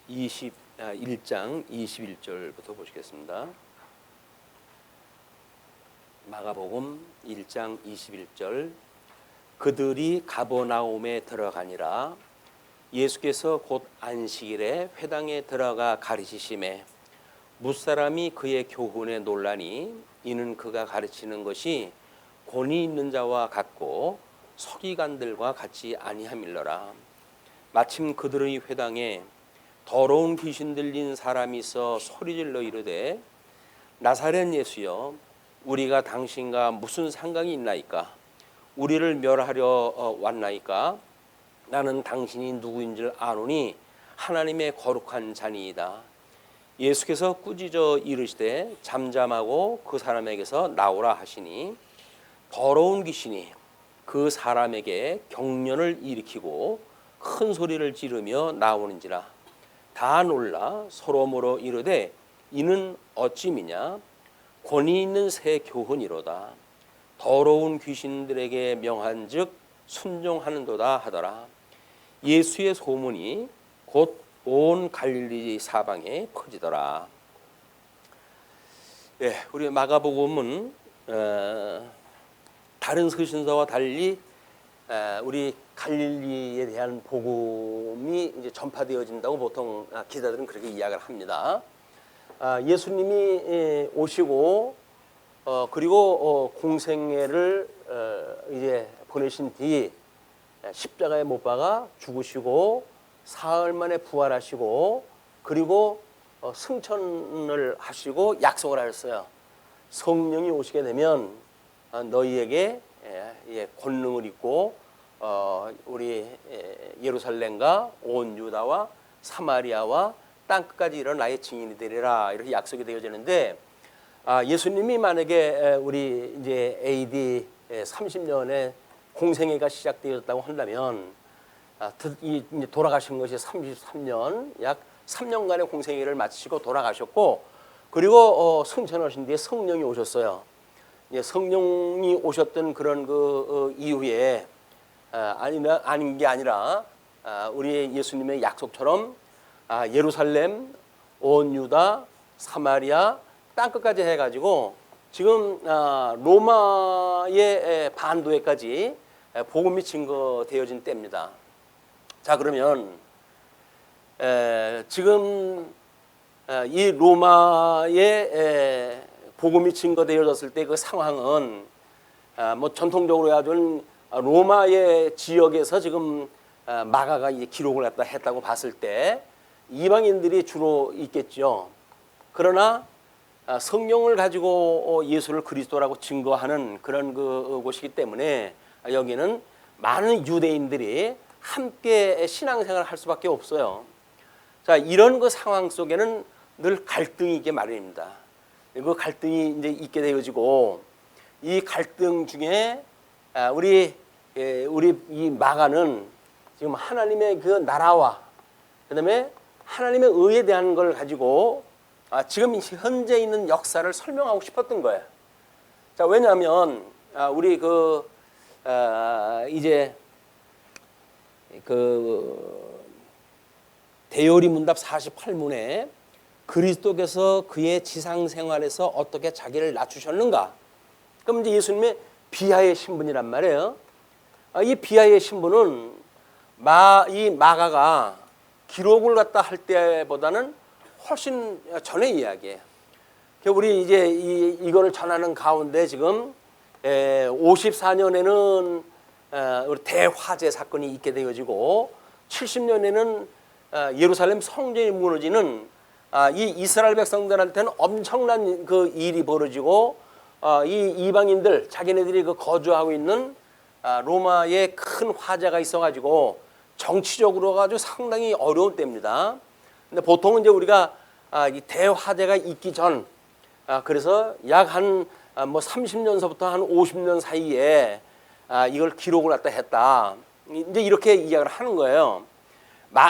1장 21절부터 보시겠습니다. 마가복음 1장 21절. 그들이 가버나움에 들어가니라. 예수께서 곧 안식일에 회당에 들어가 가르치심에 무사람이 그의 교훈에 놀라니 이는 그가 가르치는 것이 권위 있는 자와 같고 서기관들과 같지 아니함일러라. 마침 그들의 회당에 더러운 귀신 들린 사람이 있어 소리질러 이르되 나사렛 예수여 우리가 당신과 무슨 상관이 있나이까? 우리를 멸하려 왔나이까? 나는 당신이 누구인 줄 아노니 하나님의 거룩한 자니이다. 예수께서 꾸짖어 이르시되 잠잠하고 그 사람에게서 나오라 하시니 더러운 귀신이 그 사람에게 경련을 일으키고 큰 소리를 지르며 나오는지라. 다 놀라 서로 물어 이르되 이는 어찌미냐? 권위 있는 새 교훈이로다. 더러운 귀신들에게 명한즉 순종하는도다 하더라. 예수의 소문이 곧 온 갈릴리 사방에 퍼지더라. 우리 마가복음은 다른 서신서와 달리 우리 갈릴리에 대한 복음이 이제 전파되어진다고 보통 기자들은 그렇게 이야기를 합니다. 예수님이 오시고 그리고 공생애를 이제 보내신 뒤 십자가에 못 박아 죽으시고 사흘 만에 부활하시고 그리고 승천을 하시고 약속을 하셨어요. 성령이 오시게 되면 너희에게 권능을 입고 우리 예루살렘과 온 유다와 사마리아와 땅끝까지 이런 나의 증인이 되리라 이렇게 약속이 되어지는데 예수님이 만약에 우리 이제 AD 30년에 공생애가 시작되었다고 한다면 돌아가신 것이 33년 약 3년간의 공생애를 마치고 돌아가셨고 그리고 승천하신 뒤에 성령이 오셨어요. 성령이 오셨던 그런 그 이후에 아닌 게 아니라 우리 예수님의 약속처럼 예루살렘, 온 유다, 사마리아, 땅끝까지 해가지고 지금 로마의 반도에까지 복음이 증거되어진 때입니다. 자 그러면 지금 이 로마의 복음이 증거되어졌을 때 그 상황은 뭐 전통적으로 해가지고 로마의 지역에서 지금 마가가 이제 기록을 했다고 봤을 때 이방인들이 주로 있겠죠. 그러나 성령을 가지고 예수를 그리스도라고 증거하는 그런 그 곳이기 때문에 여기는 많은 유대인들이 함께 신앙생활을 할 수밖에 없어요. 자 이런 그 상황 속에는 늘 갈등이 있게 마련입니다. 그 갈등이 이제 있게 되어지고 이 갈등 중에 우리 이 마가는 지금 하나님의 그 나라와 그다음에 하나님의 의에 대한 걸 가지고 지금 현재 있는 역사를 설명하고 싶었던 거예요. 자 왜냐하면 우리 이제 대요리 문답 48문에 그리스도께서 그의 지상 생활에서 어떻게 자기를 낮추셨는가? 그럼 이제 예수님의 비하의 신분이란 말이에요. 이 비하의 신분은 이 마가가 기록을 갖다 할 때보다는 훨씬 전의 이야기예요. 우리 이제 이거를 전하는 가운데 지금 54년에는 우리 대화재 사건이 있게 되어지고 70년에는 예루살렘 성전이 무너지는 이 이스라엘 백성들한테는 엄청난 그 일이 벌어지고 이 이방인들 자기네들이 그 거주하고 있는 로마에 큰 화재가 있어가지고 정치적으로 가지고 상당히 어려운 때입니다. 근데 보통은 이제 우리가 이 대화재가 있기 전 그래서 약 한 뭐 30년서부터 한 50년 사이에 이걸 기록을 갖다 했다. 이제 이렇게 이야기를 하는 거예요.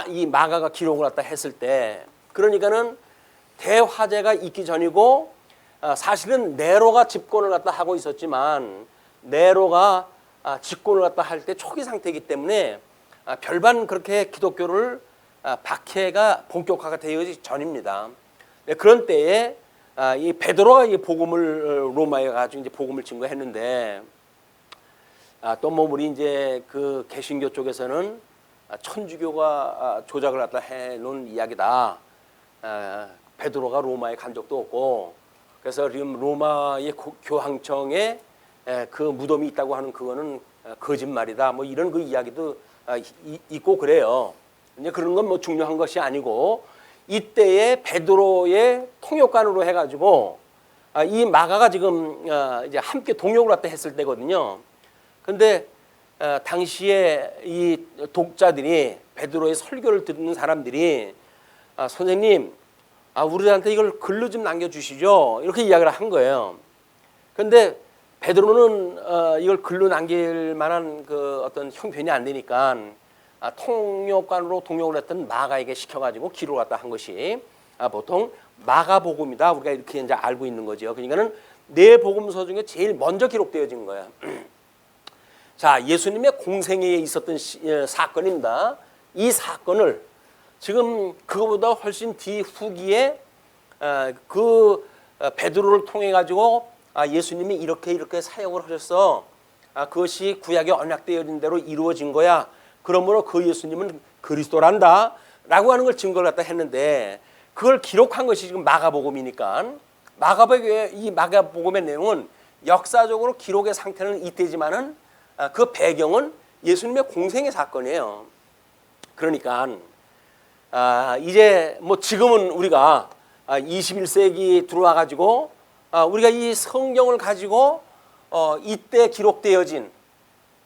이 마가가 기록을 갖다 했을 때 그러니까는 대화재가 있기 전이고 사실은 네로가 집권을 갖다 하고 있었지만 네로가 집권을 갖다 할 때 초기 상태이기 때문에 별반 그렇게 기독교를 박해가 본격화가 되기 전입니다. 그런 때에 이 베드로가 이 복음을 로마에 가지고 이제 복음을 증거했는데 또 뭐 우리 이제 그 개신교 쪽에서는 천주교가 조작을 갖다 해놓은 이야기다. 베드로가 로마에 간 적도 없고 그래서 지금 로마의 교황청에 그 무덤이 있다고 하는 그거는 거짓말이다. 뭐 이런 그 이야기도 있고 그래요. 이제 그런 건 뭐 중요한 것이 아니고 이때에 베드로의 통역관으로 해가지고 이 마가가 지금 이제 함께 동역을 갖다 했을 때거든요. 근데 당시에 이 독자들이 베드로의 설교를 듣는 사람들이 선생님 우리한테 이걸 글로 좀 남겨주시죠 이렇게 이야기를 한 거예요. 근데 베드로는 이걸 글로 남길 만한 그 어떤 형편이 안 되니까 통역관으로 동역을 했던 마가에게 시켜가지고 기록을 갖다 한 것이 보통 마가복음이다 우리가 이렇게 이제 알고 있는 거죠. 그러니까는 네 복음서 중에 제일 먼저 기록되어진 거예요. 자, 예수님의 공생에 있었던 사건입니다. 이 사건을 지금 그거보다 훨씬 뒤후기에 그 베드로를 통해 가지고 예수님이 이렇게 사역을 하셨어. 그것이 구약에 언약되어진 대로 이루어진 거야. 그러므로 그 예수님은 그리스도란다 라고 하는 걸 증거를 갖다 했는데 그걸 기록한 것이 지금 마가복음이니까 이 마가복음의 내용은 역사적으로 기록의 상태는 이때지만은 그 배경은 예수님의 공생의 사건이에요. 그러니까 이제 뭐 지금은 우리가 21세기 들어와 가지고 우리가 이 성경을 가지고 이때 기록되어진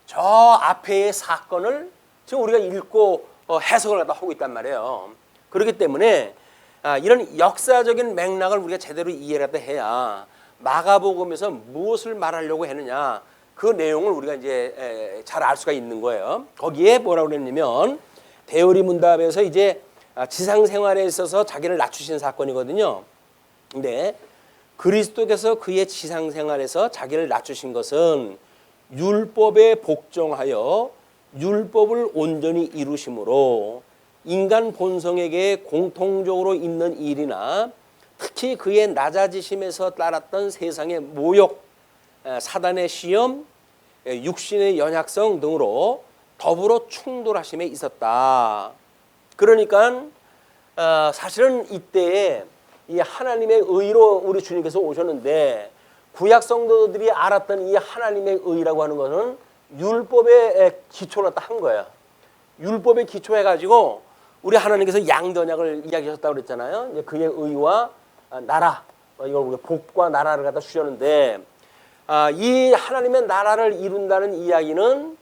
저 앞에의 사건을 지금 우리가 읽고 해석을 하고 있단 말이에요. 그렇기 때문에 이런 역사적인 맥락을 우리가 제대로 이해를 해야 마가복음에서 무엇을 말하려고 했느냐 그 내용을 우리가 이제 잘 알 수가 있는 거예요. 거기에 뭐라고 그랬냐면 대오리문답에서 이제 지상 생활에 있어서 자기를 낮추신 사건이거든요. 근데 그리스도께서 그의 지상 생활에서 자기를 낮추신 것은 율법에 복종하여 율법을 온전히 이루심으로 인간 본성에게 공통적으로 있는 일이나 특히 그의 낮아지심에서 따랐던 세상의 모욕, 사단의 시험, 육신의 연약성 등으로 더불어 충돌하심에 있었다. 그러니까 사실은 이때에 이 하나님의 의로 우리 주님께서 오셨는데 구약 성도들이 알았던 이 하나님의 의라고 하는 것은 율법의 기초로 한 거예요. 율법에 기초해가지고 우리 하나님께서 양전약을 이야기하셨다고 그랬잖아요. 이제 그의 의와 나라, 이걸 우리가 복과 나라를 갖다 주셨는데 이 하나님의 나라를 이룬다는 이야기는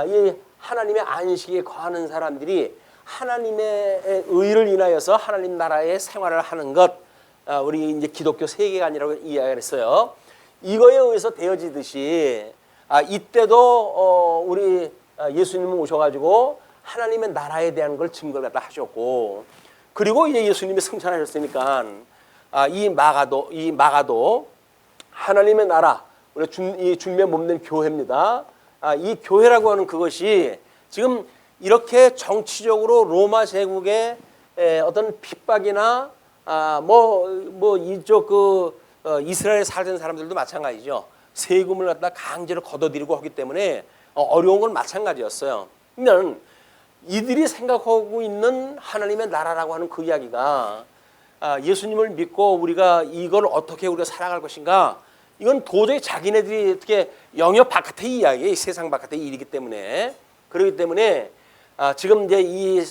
이 하나님의 안식에 거하는 사람들이 하나님의 의를 인하여서 하나님 나라의 생활을 하는 것, 우리 이제 기독교 세계관이라고 이야기를 했어요. 이거에 의해서 되어지듯이 이때도 우리 예수님은 오셔가지고 하나님의 나라에 대한 걸 증거를 갖다 하셨고, 그리고 이제 예수님이 승천하셨으니까 이 마가도 하나님의 나라, 우리 이 주님의 몸된 교회입니다. 이 교회라고 하는 그것이 지금 이렇게 정치적으로 로마 제국의 어떤 핍박이나 뭐 이쪽 이스라엘에 살던 사람들도 마찬가지죠. 세금을 갖다 강제로 걷어들이고 하기 때문에 어려운 건 마찬가지였어요. 그러니까 이들이 생각하고 있는 하나님의 나라라고 하는 그 이야기가 예수님을 믿고 우리가 이걸 어떻게 우리가 살아갈 것인가, 이건 도저히 자기네들이 어떻게 영역 바깥의 이야기, 세상 바깥의 일이기 때문에, 그렇기 때문에 지금 이제 이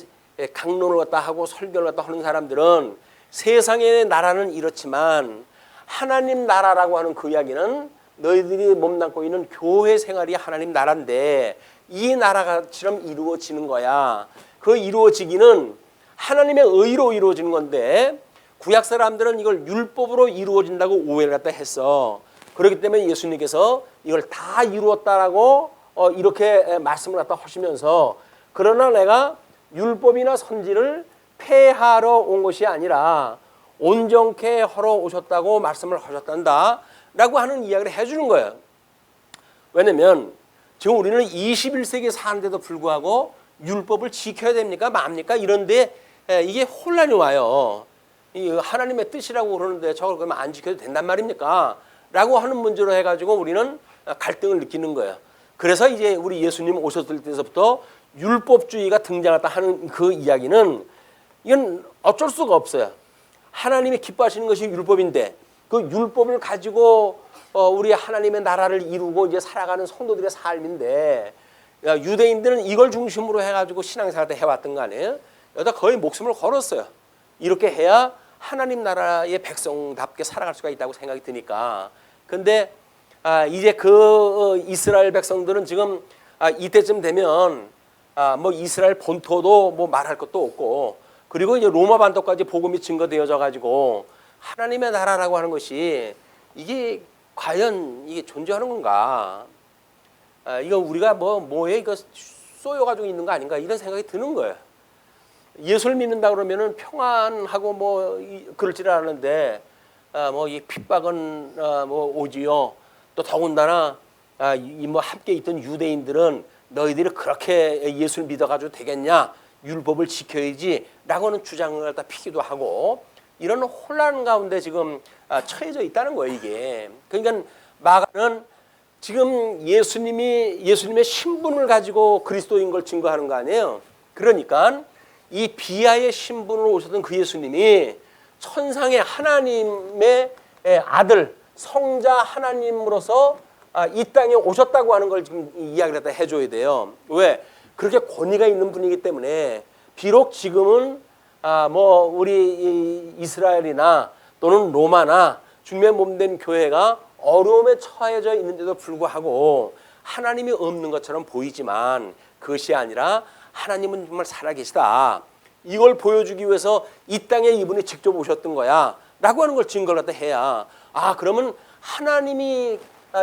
강론을 갖다 하고 설교를 갖다 하는 사람들은 세상의 나라는 이렇지만 하나님 나라라고 하는 그 이야기는 너희들이 몸담고 있는 교회 생활이 하나님 나라인데 이 나라처럼 이루어지는 거야. 그 이루어지기는 하나님의 의로 이루어지는 건데 구약 사람들은 이걸 율법으로 이루어진다고 오해를 갖다 했어. 그렇기 때문에 예수님께서 이걸 다 이루었다라고 이렇게 말씀을 갖다 하시면서, 그러나 내가 율법이나 선지를 폐하러 온 것이 아니라 온전케 하러 오셨다고 말씀을 하셨단다 라고 하는 이야기를 해주는 거예요. 왜냐면 지금 우리는 21세기에 사는데도 불구하고 율법을 지켜야 됩니까? 맙니까? 이런데 이게 혼란이 와요. 이 하나님의 뜻이라고 그러는데 저걸 그러면 안 지켜도 된단 말입니까? 라고 하는 문제로 해가지고 우리는 갈등을 느끼는 거예요. 그래서 이제 우리 예수님 오셨을 때서부터 율법주의가 등장했다 하는 그 이야기는 이건 어쩔 수가 없어요. 하나님이 기뻐하시는 것이 율법인데 그 율법을 가지고 우리 하나님의 나라를 이루고 이제 살아가는 성도들의 삶인데 유대인들은 이걸 중심으로 해가지고 신앙생활을 해왔던 거 아니에요? 여기다 거의 목숨을 걸었어요. 이렇게 해야 하나님 나라의 백성답게 살아갈 수가 있다고 생각이 드니까. 근데 이제 그 이스라엘 백성들은 지금 이때쯤 되면 뭐 이스라엘 본토도 뭐 말할 것도 없고, 그리고 이제 로마 반도까지 복음이 증거되어져 가지고 하나님의 나라라고 하는 것이 이게 과연 이게 존재하는 건가? 이거 우리가 뭐에 이거 쏘여가지고 있는 거 아닌가 이런 생각이 드는 거예요. 예수를 믿는다 그러면은 평안하고 뭐 그럴 줄 알았는데 뭐 이 핍박은 뭐 오지요. 또 더군다나 이 뭐 함께 있던 유대인들은 너희들이 그렇게 예수를 믿어가지고 되겠냐? 율법을 지켜야지라고 하는 주장을 갖다 피기도 하고 이런 혼란 가운데 지금 처해져 있다는 거예요, 이게. 그러니까 마가는 지금 예수님의 신분을 가지고 그리스도인 걸 증거하는 거 아니에요. 그러니까 이 비하의 신분으로 오셨던 그 예수님이 천상의 하나님의 아들, 성자 하나님으로서 이 땅에 오셨다고 하는 걸 지금 이야기를 갖다 해줘야 돼요. 왜? 그렇게 권위가 있는 분이기 때문에 비록 지금은 뭐 우리 이스라엘이나 또는 로마나 주님의 몸된 교회가 어려움에 처해져 있는데도 불구하고 하나님이 없는 것처럼 보이지만 그것이 아니라 하나님은 정말 살아계시다. 이걸 보여주기 위해서 이 땅에 이분이 직접 오셨던 거야 라고 하는 걸 증거를 갖다 해야 그러면 하나님이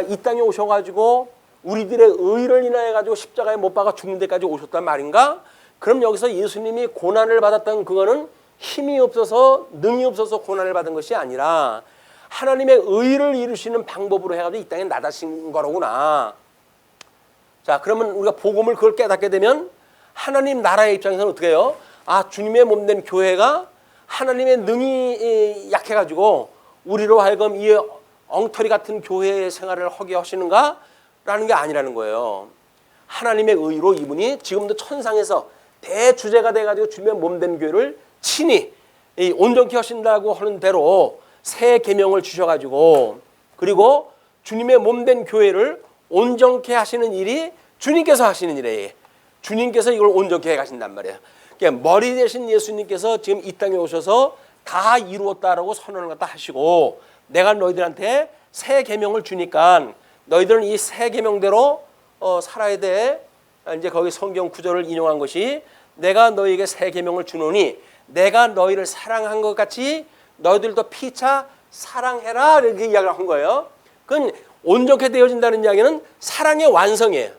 이 땅에 오셔가지고 우리들의 의를 인하여 가지고 십자가에 못 박아 죽는 데까지 오셨단 말인가? 그럼 여기서 예수님이 고난을 받았던 그거는 힘이 없어서 능이 없어서 고난을 받은 것이 아니라 하나님의 의를 이루시는 방법으로 해가지고 이 땅에 나타나신 거로구나. 자, 그러면 우리가 복음을 그걸 깨닫게 되면 하나님 나라의 입장에서는 어떻게 해요? 주님의 몸된 교회가 하나님의 능이 약해가지고 우리로 하여금 이 엉터리 같은 교회의 생활을 하게 하시는가? 라는 게 아니라는 거예요. 하나님의 의로 이분이 지금도 천상에서 대주제가 돼가지고 주님의 몸된 교회를 친히 온전케 하신다고 하는 대로 새 계명을 주셔가지고 그리고 주님의 몸된 교회를 온전케 하시는 일이 주님께서 하시는 일이에요. 주님께서 이걸 온전케 해가신단 말이에요. 그러니까 머리 대신 예수님께서 지금 이 땅에 오셔서 다 이루었다라고 선언을 갖다 하시고 내가 너희들한테 새 계명을 주니까 너희들은 이 새 계명대로 살아야 돼. 이제 거기 성경 구절을 인용한 것이 내가 너희에게 새 계명을 주노니 내가 너희를 사랑한 것 같이 너희들도 피차 사랑해라 이렇게 이야기를 한 거예요. 그건 온전케 되어진다는 이야기는 사랑의 완성이에요.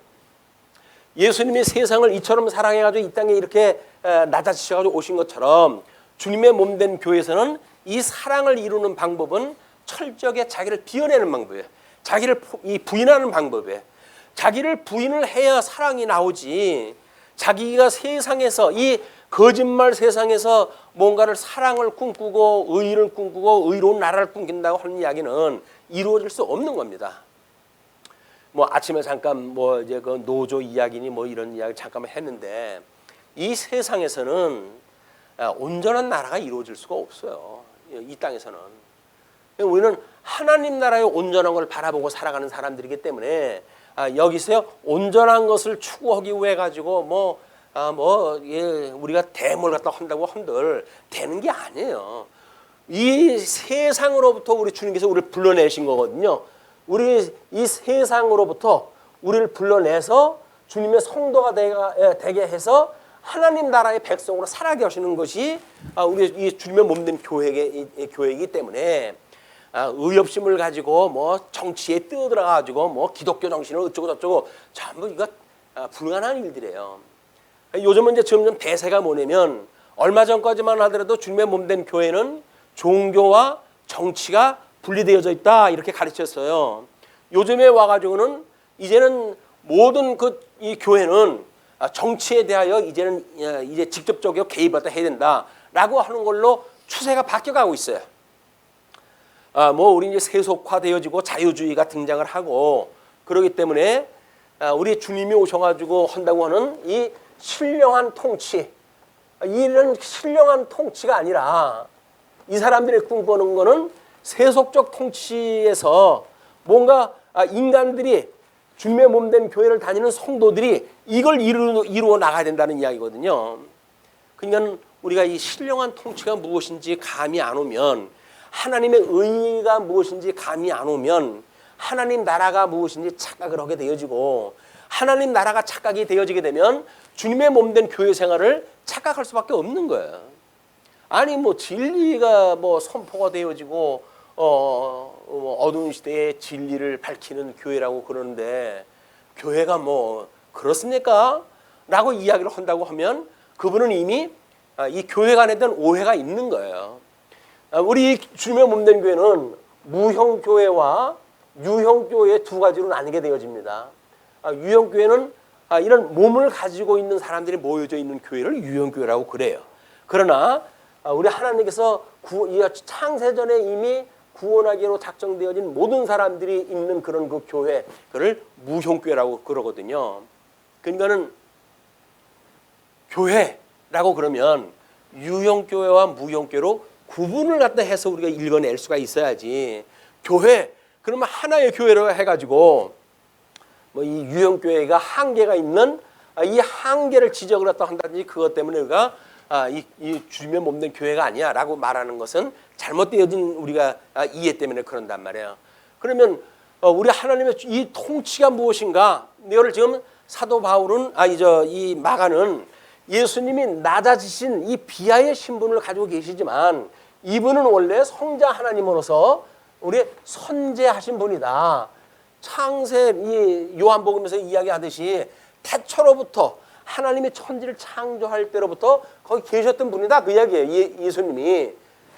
예수님이 세상을 이처럼 사랑해가지고 이 땅에 이렇게 낮아지셔가지고 오신 것처럼 주님의 몸된 교회에서는 이 사랑을 이루는 방법은 철저하게 자기를 비워내는 방법이에요. 자기를 부인하는 방법이에요. 자기를 부인을 해야 사랑이 나오지. 자기가 세상에서 이 거짓말 세상에서 뭔가를 사랑을 꿈꾸고 의를 꿈꾸고 의로운 나라를 꿈긴다고 하는 이야기는 이루어질 수 없는 겁니다. 뭐 아침에 잠깐 뭐 이제 그 노조 이야기니 뭐 이런 이야기 잠깐만 했는데 이 세상에서는 온전한 나라가 이루어질 수가 없어요. 이 땅에서는. 우리는 하나님 나라의 온전한 걸 바라보고 살아가는 사람들이기 때문에 여기서요 온전한 것을 추구하기 위해 가지고 우리가 대물 갖다 한다고 한들 되는 게 아니에요. 이 세상으로부터 우리 주님께서 우리를 불러내신 거거든요. 우리 이 세상으로부터 우리를 불러내서 주님의 성도가 되게 해서 하나님 나라의 백성으로 살아게 하시는 것이 우리 이 주님의 몸된 교회이기 때문에 의협심을 가지고 뭐 정치에 뛰어들어 가지고 뭐 기독교 정신을 어쩌고 저쩌고 전부 이거 불가능한 일들이에요. 요즘은 이제 점점 대세가 뭐냐면 얼마 전까지만 하더라도 주님의 몸된 교회는 종교와 정치가 분리되어져 있다 이렇게 가르쳤어요. 요즘에 와가지고는 이제는 모든 이 교회는 정치에 대하여 이제는 이제 직접적으로 개입을 해야 된다라고 하는 걸로 추세가 바뀌어가고 있어요. 뭐 우리 이제 세속화되어지고 자유주의가 등장을 하고 그러기 때문에 우리 주님이 오셔가지고 한다고 하는 이 신령한 통치, 이런 신령한 통치가 아니라 이 사람들이 꿈꾸는 거는 세속적 통치에서 뭔가 인간들이 주님의 몸된 교회를 다니는 성도들이 이걸 이루어 나가야 된다는 이야기거든요. 그러니까 우리가 이 신령한 통치가 무엇인지 감이 안 오면, 하나님의 의의가 무엇인지 감이 안 오면 하나님 나라가 무엇인지 착각을 하게 되어지고, 하나님 나라가 착각이 되어지게 되면 주님의 몸된 교회 생활을 착각할 수밖에 없는 거예요. 아니 뭐 진리가 뭐 선포가 되어지고 어두운 시대에 진리를 밝히는 교회라고 그러는데 교회가 뭐 그렇습니까? 라고 이야기를 한다고 하면 그분은 이미 이 교회 간에 대한 오해가 있는 거예요. 우리 주님의 몸된 교회는 무형교회와 유형교회 두 가지로 나뉘게 되어집니다. 유형교회는 이런 몸을 가지고 있는 사람들이 모여져 있는 교회를 유형교회라고 그래요. 그러나 우리 하나님께서 창세전에 이미 구원하기로 작정되어진 모든 사람들이 있는 그런 그 교회, 그를 무형교회라고 그러거든요. 그러니까는 교회라고 그러면 유형교회와 무형교회로 구분을 갖다 해서 우리가 읽어낼 수가 있어야지. 교회 그러면 하나의 교회로 해가지고 뭐 이 유형교회가 한계가 있는 이 한계를 지적을 갖다 한다든지 그것 때문에 우리가 이 주님의 몸된 교회가 아니야라고 말하는 것은 잘못되어진 우리가 이해 때문에 그런단 말이에요. 그러면 우리 하나님의 이 통치가 무엇인가? 이거를 지금 사도 바울은 이 마가는 예수님이 낮아지신 이 비하의 신분을 가지고 계시지만 이분은 원래 성자 하나님으로서 우리 선제하신 분이다. 창세 이 요한복음에서 이야기하듯이 태초로부터 하나님이 천지를 창조할 때로부터 거기 계셨던 분이다 그 이야기예요. 예수님이.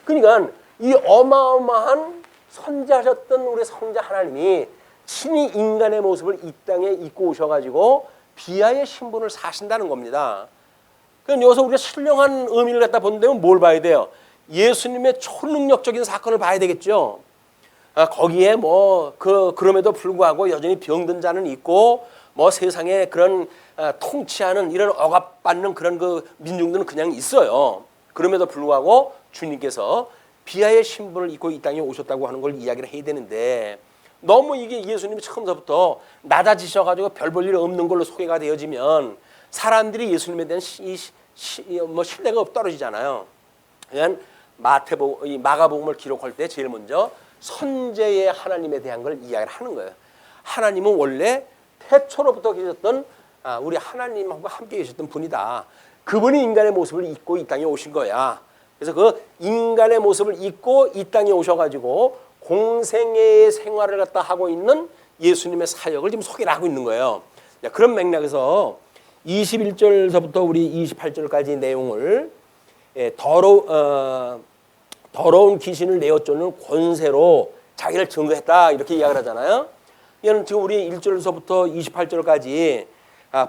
그러니까 이 어마어마한 선지하셨던 우리 성자 하나님이 친히 인간의 모습을 이 땅에 입고 오셔가지고 비하의 신분을 사신다는 겁니다. 그럼 여기서 우리가 신령한 의미를 갖다 본다면 뭘 봐야 돼요? 예수님의 초능력적인 사건을 봐야 되겠죠. 거기에 뭐 그럼에도 불구하고 여전히 병든 자는 있고 뭐 세상에 그런 통치하는 이런 억압받는 그런 그 민중들은 그냥 있어요. 그럼에도 불구하고 주님께서 비하의 신분을 입고 이 땅에 오셨다고 하는 걸 이야기를 해야 되는데 너무 이게 예수님이 처음부터 낮아지셔가지고 별 볼 일 없는 걸로 소개가 되어지면 사람들이 예수님에 대한 뭐 신뢰가 떨어지잖아요. 그러니까 마가복음을 기록할 때 제일 먼저 선제의 하나님에 대한 걸 이야기를 하는 거예요. 하나님은 원래 태초로부터 계셨던 우리 하나님하고 함께 계셨던 분이다. 그분이 인간의 모습을 입고 이 땅에 오신 거야. 그래서 그 인간의 모습을 입고 이 땅에 오셔가지고 공생애의 생활을 갖다 하고 있는 예수님의 사역을 지금 소개를 하고 있는 거예요. 그런 맥락에서 21절서부터 우리 28절까지 내용을 더러운 귀신을 내어 쫓는 권세로 자기를 증거했다 이렇게 이야기를 하잖아요. 이거는 지금 우리 1절서부터 28절까지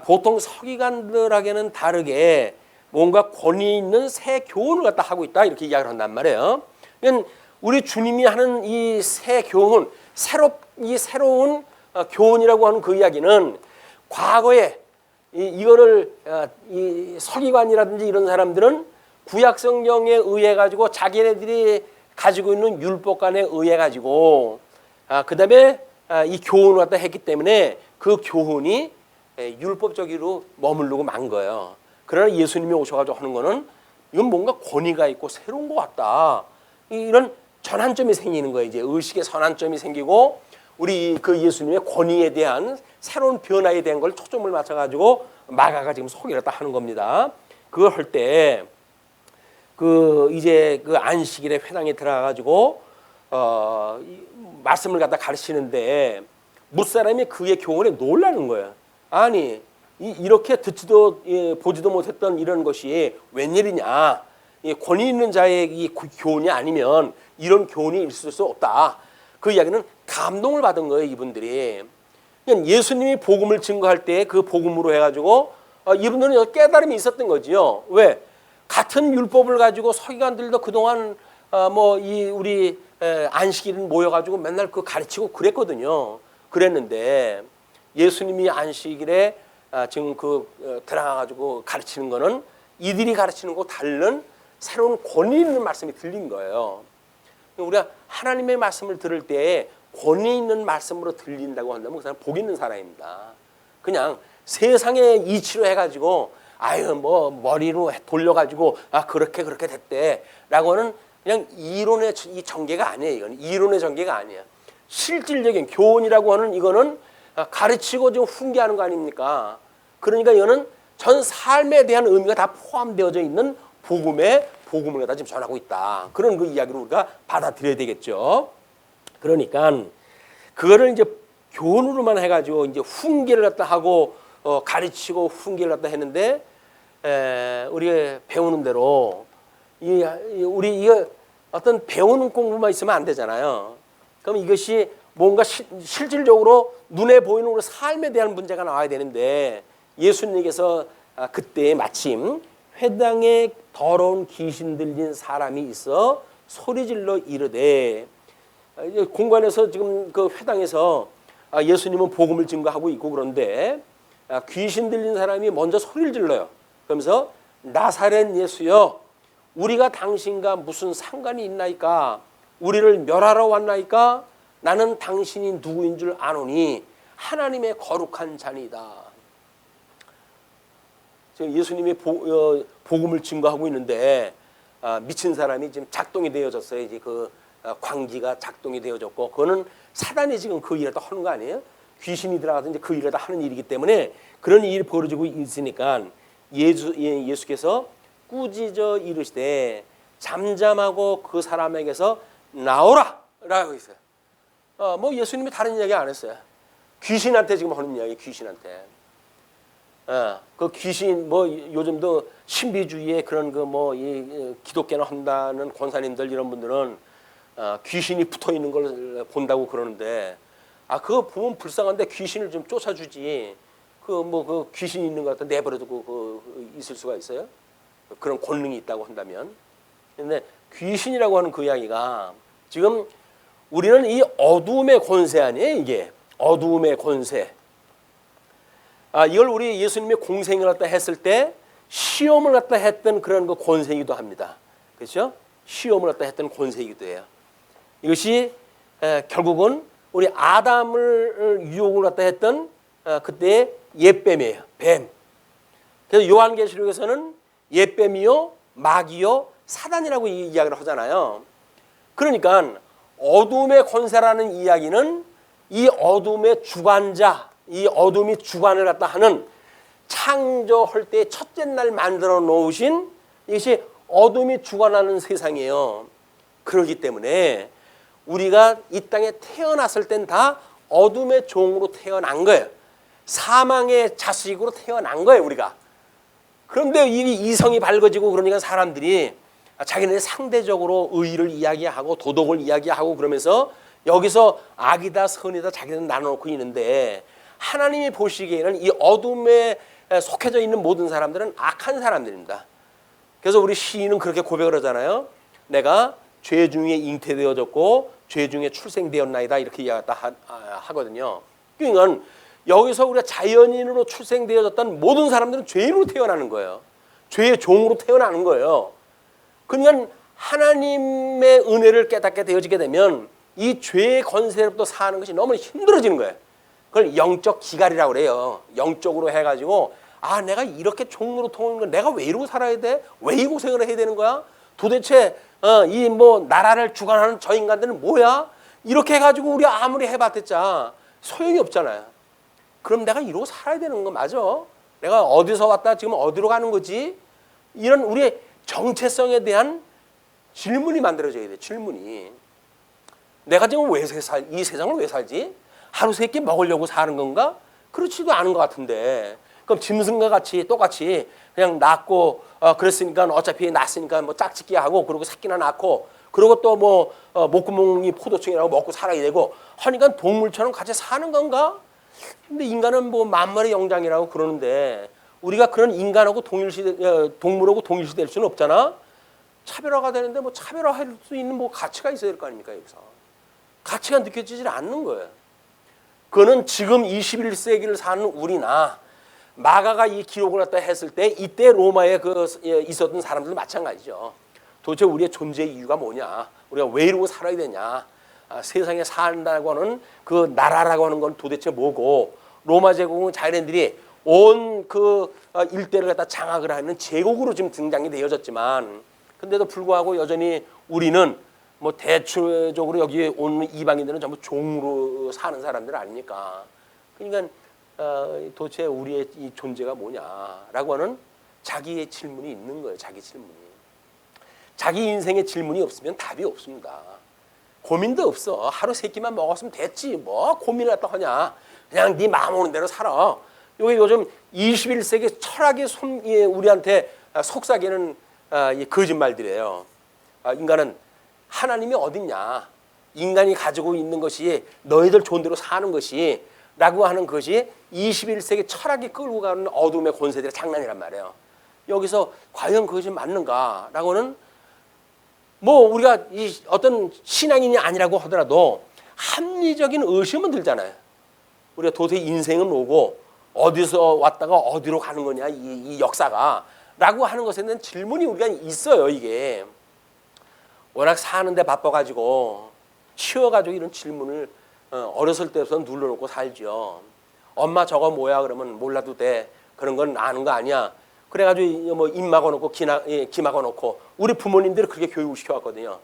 보통 서기관들에게는 다르게 뭔가 권위 있는 새 교훈을 갖다 하고 있다 이렇게 이야기를 한단 말이에요. 그러니까 우리 주님이 하는 이 새 교훈, 새로운 교훈이라고 하는 그 이야기는 과거에 이거를 이 서기관이라든지 이런 사람들은 구약 성경에 의해 가지고 자기네들이 가지고 있는 율법관에 의해 가지고 그다음에 이 교훈을 갖다 했기 때문에 그 교훈이 율법적으로 머무르고 만 거예요. 그러나 예수님이 오셔가지고 하는 거는 이건 뭔가 권위가 있고 새로운 것 같다. 이런 전환점이 생기는 거예요. 이제 의식의 전환점이 생기고 우리 그 예수님의 권위에 대한 새로운 변화에 대한 걸 초점을 맞춰가지고 마가가 지금 소개를 딱 하는 겁니다. 그걸 할 때 이제 그 안식일에 회당에 들어가가지고 말씀을 갖다 가르치는데 무사람이 그의 교훈에 놀라는 거예요. 아니 이렇게 듣지도 보지도 못했던 이런 것이 웬일이냐? 권위 있는 자의 이 교훈이 아니면 이런 교훈이 있을 수 없다. 그 이야기는 감동을 받은 거예요, 이분들이. 그러니까 예수님이 복음을 증거할 때 그 복음으로 해가지고 이분들은 깨달음이 있었던 거지요. 왜? 같은 율법을 가지고 서기관들도 그동안 우리 안식일은 모여가지고 맨날 그 가르치고 그랬거든요. 그랬는데 예수님이 안식일에 지금 들어가가지고 가르치는 거는 이들이 가르치는 거 다른 새로운 권위 있는 말씀이 들린 거예요. 우리가 하나님의 말씀을 들을 때 권위 있는 말씀으로 들린다고 한다면 그 사람 복 있는 사람입니다. 그냥 세상의 이치로 해가지고 머리로 돌려가지고 그렇게 됐대라고는 그냥 이론의 이 전개가 아니에요. 이건 이론의 전개가 아니에요. 실질적인 교훈이라고 하는 이거는 가르치고 좀 훈계하는 거 아닙니까? 그러니까 이거는 전 삶에 대한 의미가 다 포함되어져 있는 복음을 갖다 지금 전하고 있다. 그런 그 이야기를 우리가 받아들여야 되겠죠. 그러니까 그거를 이제 교훈으로만 해가지고 이제 훈계를 갖다 하고 가르치고 훈계를 갖다 했는데 우리가 배우는 대로 우리 이거 어떤 배우는 공부만 있으면 안 되잖아요. 그럼 이것이 뭔가 실질적으로 눈에 보이는 우리 삶에 대한 문제가 나와야 되는데 예수님께서 그때 마침 회당에 더러운 귀신 들린 사람이 있어 소리질러 이르되 공관에서 지금 그 회당에서 예수님은 복음을 증거하고 있고 그런데 귀신 들린 사람이 먼저 소리를 질러요. 그러면서 나사렛 예수여 우리가 당신과 무슨 상관이 있나이까 우리를 멸하러 왔나이까 나는 당신이 누구인 줄 아노니 하나님의 거룩한 자니다. 지금 예수님이 복음을 증거하고 있는데 미친 사람이 지금 작동이 되어졌어요. 이제 그 광기가 작동이 되어졌고 그거는 사단이 지금 그 일을 다 하는 거 아니에요? 귀신이 들어가서 이제 그 일을 다 하는 일이기 때문에 그런 일이 벌어지고 있으니까 예수께서 꾸짖어 이르시되 잠잠하고 그 사람에게서 나오라라고 했어요. 예수님이 다른 이야기 안 했어요. 귀신한테 지금 하는 이야기, 귀신한테. 그 귀신 요즘도 신비주의에 그런 기독교나 한다는 권사님들 이런 분들은 귀신이 붙어 있는 걸 본다고 그러는데 그거 보면 불쌍한데 귀신을 좀 쫓아주지. 그 귀신이 있는 것 같아 내버려두고 있을 수가 있어요? 그런 권능이 있다고 한다면. 근데 귀신이라고 하는 그 이야기가 지금 우리는 이 어두움의 권세 아니에요, 이게. 어두움의 권세. 이걸 우리 예수님의 공생을 갖다 했을 때 시험을 갖다 했던 그런 그 권세이기도 합니다. 그렇죠? 시험을 갖다 했던 권세이기도 해요. 이것이 결국은 우리 아담을 유혹을 갖다 했던 그때의 옛뱀이에요. 뱀. 그래서 요한계시록에서는 옛뱀이요, 마귀요, 사단이라고 이야기를 하잖아요. 그러니까 어둠의 권세라는 이야기는 이 어둠의 주관자, 이 어둠이 주관을 갖다 하는 창조할 때 첫째 날 만들어 놓으신 이것이 어둠이 주관하는 세상이에요. 그렇기 때문에 우리가 이 땅에 태어났을 땐 다 어둠의 종으로 태어난 거예요. 사망의 자식으로 태어난 거예요, 우리가. 그런데 이 이성이 밝아지고 그러니까 사람들이 자기네 상대적으로 의의를 이야기하고 도덕을 이야기하고 그러면서 여기서 악이다 선이다 자기는 나눠놓고 있는데 하나님이 보시기에는 이 어둠에 속해져 있는 모든 사람들은 악한 사람들입니다. 그래서 우리 시인은 그렇게 고백을 하잖아요. 내가 죄 중에 잉태되어졌고 죄 중에 출생되었나이다 이렇게 하거든요. 그러니까 여기서 우리가 자연인으로 출생되어졌던 모든 사람들은 죄인으로 태어나는 거예요. 죄의 종으로 태어나는 거예요. 그러니까 하나님의 은혜를 깨닫게 되어지게 되면 이 죄의 권세로부터 사는 것이 너무 힘들어지는 거예요. 그걸 영적 기갈이라고 그래요. 영적으로 해가지고 내가 이렇게 종으로 통하는 건 내가 왜 이러고 살아야 돼? 왜 이 고생을 해야 되는 거야? 도대체 이 나라를 주관하는 저 인간들은 뭐야? 이렇게 해가지고 우리 아무리 해봤댔자 소용이 없잖아요. 그럼 내가 이러고 살아야 되는 거 맞아? 내가 어디서 왔다 지금 어디로 가는 거지? 이런 우리의 정체성에 대한 질문이 만들어져야 돼. 질문이. 내가 지금 이 세상을 왜 살지? 하루 세 끼 먹으려고 사는 건가? 그렇지도 않은 것 같은데. 그럼 짐승과 같이 똑같이 그냥 낳고 그랬으니까 어차피 낳았으니까 짝짓기 하고 그리고 새끼나 낳고 그리고 또 목구멍이 포도청이라고 먹고 살아야 되고 하니까 동물처럼 같이 사는 건가? 근데 인간은 만물의 영장이라고 그러는데 우리가 그런 인간하고 동물하고 동일시될 수는 없잖아. 차별화가 되는데 뭐 차별화할 수 있는 뭐 가치가 있어야 될 거 아닙니까? 여기서 가치가 느껴지질 않는 거예요. 그거는 지금 21세기를 사는 우리나 마가가 이 기록을 갖다 했을 때 이때 로마에 있었던 사람들 마찬가지죠. 도대체 우리의 존재 이유가 뭐냐? 우리가 왜 이러고 살아야 되냐? 세상에 산다고 하는 그 나라라고 하는 건 도대체 뭐고, 로마 제국은 자기네들이 온 그 일대를 갖다 장악을 하는 제국으로 지금 등장이 되어졌지만, 근데도 불구하고 여전히 우리는 뭐 대체적으로 여기 온 이방인들은 전부 종으로 사는 사람들 아닙니까? 그러니까 도대체 우리의 이 존재가 뭐냐라고 하는 자기의 질문이 있는 거예요. 자기 질문이. 자기 인생의 질문이 없으면 답이 없습니다. 고민도 없어. 하루 세 끼만 먹었으면 됐지. 뭐 고민을 갖다 하냐. 그냥 네 마음 오는 대로 살아. 이게 요즘 21세기 철학의 우리한테 속삭이는 이 거짓말들이에요. 인간은 하나님이 어딨냐. 인간이 가지고 있는 것이 너희들 좋은 대로 사는 것이 라고 하는 것이 21세기 철학이 끌고 가는 어둠의 권세들의 장난이란 말이에요. 여기서 과연 그것이 맞는가라고는 뭐 우리가 이 어떤 신앙인이 아니라고 하더라도 합리적인 의심은 들잖아요. 우리가 도대체 인생은 뭐고 어디서 왔다가 어디로 가는 거냐 이 역사가 라고 하는 것에 대한 질문이 우리가 있어요. 이게 워낙 사는데 바빠가지고 쉬어가지고 이런 질문을 어렸을 때부터 눌러놓고 살죠. 엄마 저거 뭐야 그러면 몰라도 돼. 그런 건 아는 거 아니야. 그래가지고 뭐 입 막아놓고 귀 막아놓고 우리 부모님들이 그렇게 교육을 시켜왔거든요.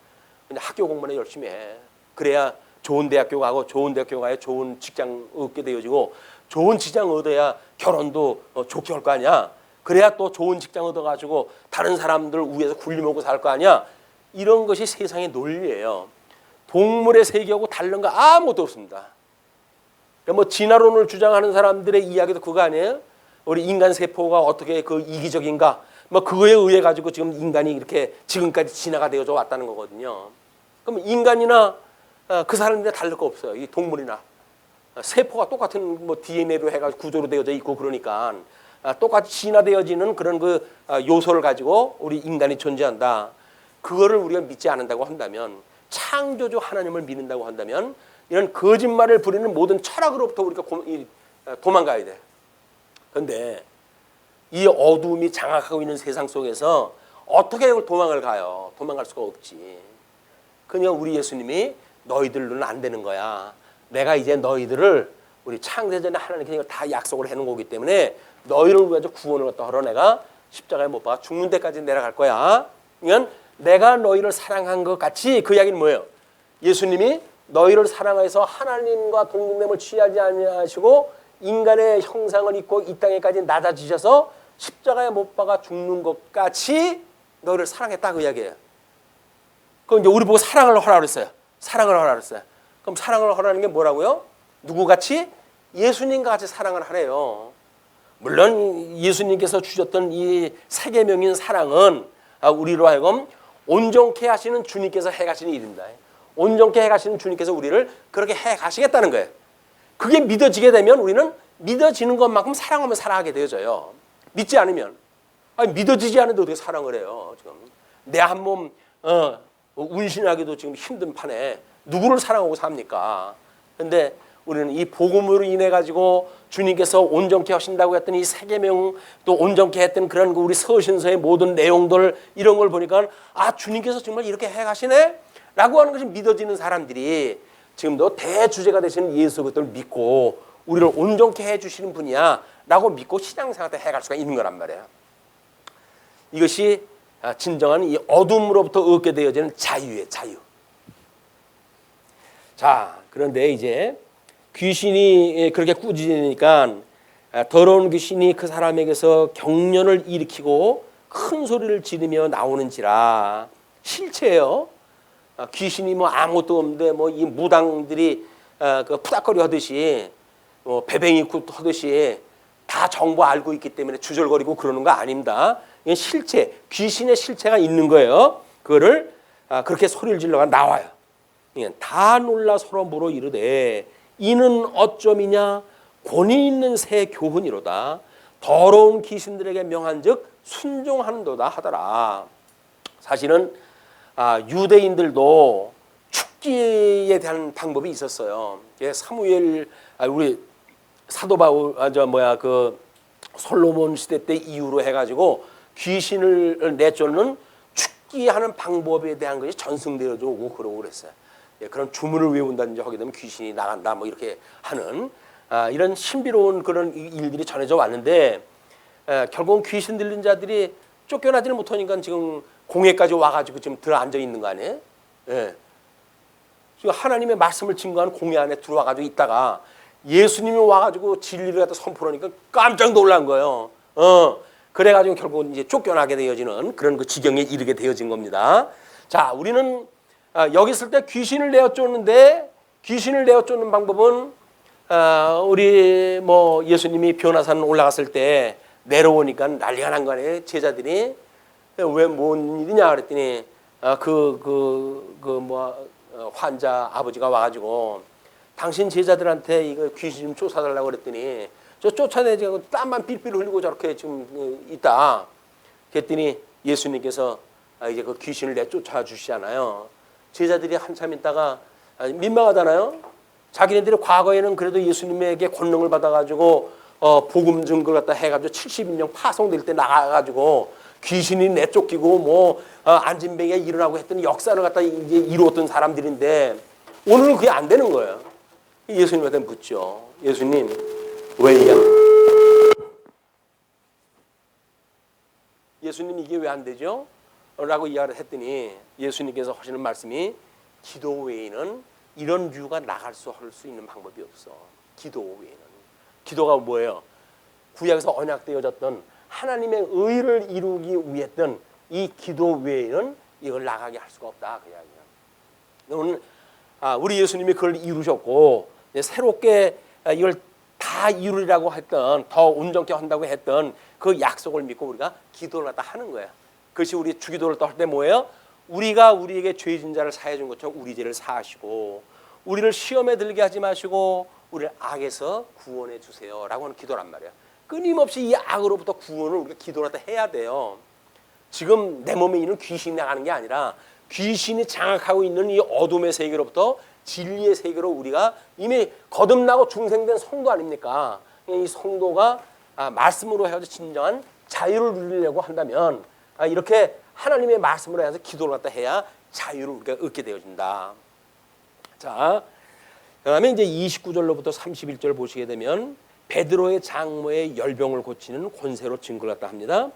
근데 학교 공부는 열심히 해. 그래야 좋은 대학교 가고 좋은 대학교 가야 좋은 직장 얻게 되어지고 좋은 직장 얻어야 결혼도 좋게 할 거 아니야. 그래야 또 좋은 직장 얻어가지고 다른 사람들 위해서 굴림먹고 살 거 아니야. 이런 것이 세상의 논리예요. 동물의 세계하고 다른 거 아무것도 없습니다. 뭐 진화론을 주장하는 사람들의 이야기도 그거 아니에요? 우리 인간 세포가 어떻게 그 이기적인가? 뭐 그거에 의해 가지고 지금 인간이 이렇게 지금까지 진화가 되어져 왔다는 거거든요. 그럼 인간이나 그 사람들이 다를 거 없어요. 이 동물이나 세포가 똑같은 뭐 DNA로 해가지고 구조로 되어져 있고 그러니까 똑같이 진화되어지는 그런 그 요소를 가지고 우리 인간이 존재한다. 그거를 우리가 믿지 않는다고 한다면, 창조주 하나님을 믿는다고 한다면 이런 거짓말을 부리는 모든 철학으로부터 우리가 도망가야 돼. 그런데 이 어둠이 장악하고 있는 세상 속에서 어떻게 도망을 가요? 도망갈 수가 없지. 그냥 우리 예수님이 너희들로는 안 되는 거야. 내가 이제 너희들을 우리 창세전에 하나님께 다 약속을 해놓은 거기 때문에 너희를 위해서 구원을 갖다 하러 내가 십자가에 못 박아 죽는 데까지 내려갈 거야. 그러니까 내가 너희를 사랑한 것 같이, 그 이야기는 뭐예요? 예수님이 너희를 사랑해서 하나님과 동등됨을 취하지 아니하시고 인간의 형상을 입고 이 땅에까지 낮아지셔서 십자가에 못 박아 죽는 것 같이 너희를 사랑했다, 그 이야기예요. 그럼 이제 우리 보고 사랑을 하라 그랬어요. 사랑을 하라 그랬어요. 그럼 사랑을 하라는 게 뭐라고요? 누구같이? 예수님과 같이 사랑을 하래요. 물론 예수님께서 주셨던 이 세 계명인 사랑은 우리로 하여금 온전케 하시는 주님께서 해가시는 일입니다. 온전케 해가시는 주님께서 우리를 그렇게 해가시겠다는 거예요. 그게 믿어지게 되면 우리는 믿어지는 것만큼 사랑하면 사랑하게 되어져요. 믿지 않으면, 믿어지지 않은데 어떻게 사랑을 해요? 지금 내 한 몸 운신하기도 지금 힘든 판에 누구를 사랑하고 삽니까? 그런데 우리는 이 복음으로 인해 가지고 주님께서 온전케 하신다고 했던 이 세 계명, 또 온전케 했던 그런 우리 서신서의 모든 내용들, 이런 걸 보니까 주님께서 정말 이렇게 해가시네? 라고 하는 것이 믿어지는 사람들이 지금도 대주제가 되시는 예수 그리스도를 믿고 우리를 온전케 해주시는 분이야 라고 믿고 신앙생활을 해갈 수가 있는 거란 말이에요. 이것이 진정한 이 어둠으로부터 얻게 되어지는 자유예요. 자유. 자, 그런데 이제 귀신이 그렇게 꾸짖으니까 더러운 귀신이 그 사람에게서 경련을 일으키고 큰 소리를 지르며 나오는지라. 실체예요. 귀신이 뭐 아무것도 없는데 뭐 이 무당들이 그 푸닥거리 하듯이 배뱅이 하듯이 다 정보 알고 있기 때문에 주절거리고 그러는 거 아닙니다. 이건 실체, 귀신의 실체가 있는 거예요. 그거를 그렇게 소리를 질러가 나와요. 다 놀라 서로 물어 이르되 이는 어쩌미냐? 권위 있는 새 교훈이로다. 더러운 귀신들에게 명한즉 순종하는도다 하더라. 사실은 유대인들도 죽기에 대한 방법이 있었어요. 사무엘 우리 사도 바울 그 솔로몬 시대 때 이후로 해가지고 귀신을 내쫓는 죽기하는 방법에 대한 것이 전승되어져 오고 그러고 그랬어요. 그런 주문을 외운다든지 하게 되면 귀신이 나간다 뭐 이렇게 하는 이런 신비로운 그런 일들이 전해져 왔는데 결국은 귀신 들린 자들이 쫓겨나지를 못하니까 지금 공회까지 와가지고 지금 들어앉아 있는 거 아니에요? 예. 지금 하나님의 말씀을 증거하는 공회 안에 들어와가지고 있다가 예수님이 와가지고 진리를 갖다 선포하니까 깜짝 놀란 거예요. 그래가지고 결국은 이제 쫓겨나게 되어지는 그런 그 지경에 이르게 되어진 겁니다. 자, 우리는 여기 있을 때 귀신을 내어 쫓는데 귀신을 내어 쫓는 방법은 우리 뭐 예수님이 변화산 올라갔을 때 내려오니까 난리가 난 거 아니에요. 제자들이 왜 뭔 일이냐 그랬더니 환자 아버지가 와가지고 당신 제자들한테 이거 귀신 좀 쫓아달라고 그랬더니 저 쫓아내지 않고 땀만 삘삘 흘리고 저렇게 지금 있다. 그랬더니 예수님께서 이제 그 귀신을 내쫓아 주시잖아요. 제자들이 한참 있다가 민망하잖아요. 자기네들이 과거에는 그래도 예수님에게 권능을 받아가지고 복음 증거를 갖다 해가지고 70인명 파송될 때 나가가지고 귀신이 내쫓기고 뭐 안진뱅이가 일어나고 했더니 역사를 갖다 이제 이루었던 사람들인데 오늘은 그게 안 되는 거예요. 예수님한테 묻죠. 예수님 왜 이게 예수님 이게 왜 안 되죠? 라고 이야기를 했더니 예수님께서 하시는 말씀이 기도 외에는 이런 유가 나갈 수 있는 방법이 없어. 기도 외에는. 기도가 뭐예요? 구약에서 언약되어졌던 하나님의 의를 이루기 위했던 이 기도 외에는 이걸 나가게 할 수가 없다. 그 이야기야. 우리 예수님이 그걸 이루셨고 새롭게 이걸 다 이루리라고 했던 더 온전케 한다고 했던 그 약속을 믿고 우리가 기도를 갖다 하는 거야. 그것이 우리 주기도를 할 때 뭐예요? 우리가 우리에게 죄진 자를 사해 준 것처럼 우리 죄를 사하시고 우리를 시험에 들게 하지 마시고 우리를 악에서 구원해 주세요라고 하는 기도란 말이야. 끊임없이 이 악으로부터 구원을 우리가 기도를 갖다 해야 돼요. 지금 내 몸에 있는 귀신이 나가는 게 아니라 귀신이 장악하고 있는 이 어둠의 세계로부터 진리의 세계로 우리가 이미 거듭나고 중생된 성도 아닙니까? 이 성도가 말씀으로 해가지고 진정한 자유를 누리려고 한다면 이렇게 하나님의 말씀으로 해서 기도를 갖다 해야 자유를 우리가 얻게 되어진다. 자, 그다음에 이제 29절로부터 31절 보시게 되면 베드로의 장모의 열병을 고치는 권세로 증거를 갖다 합니다.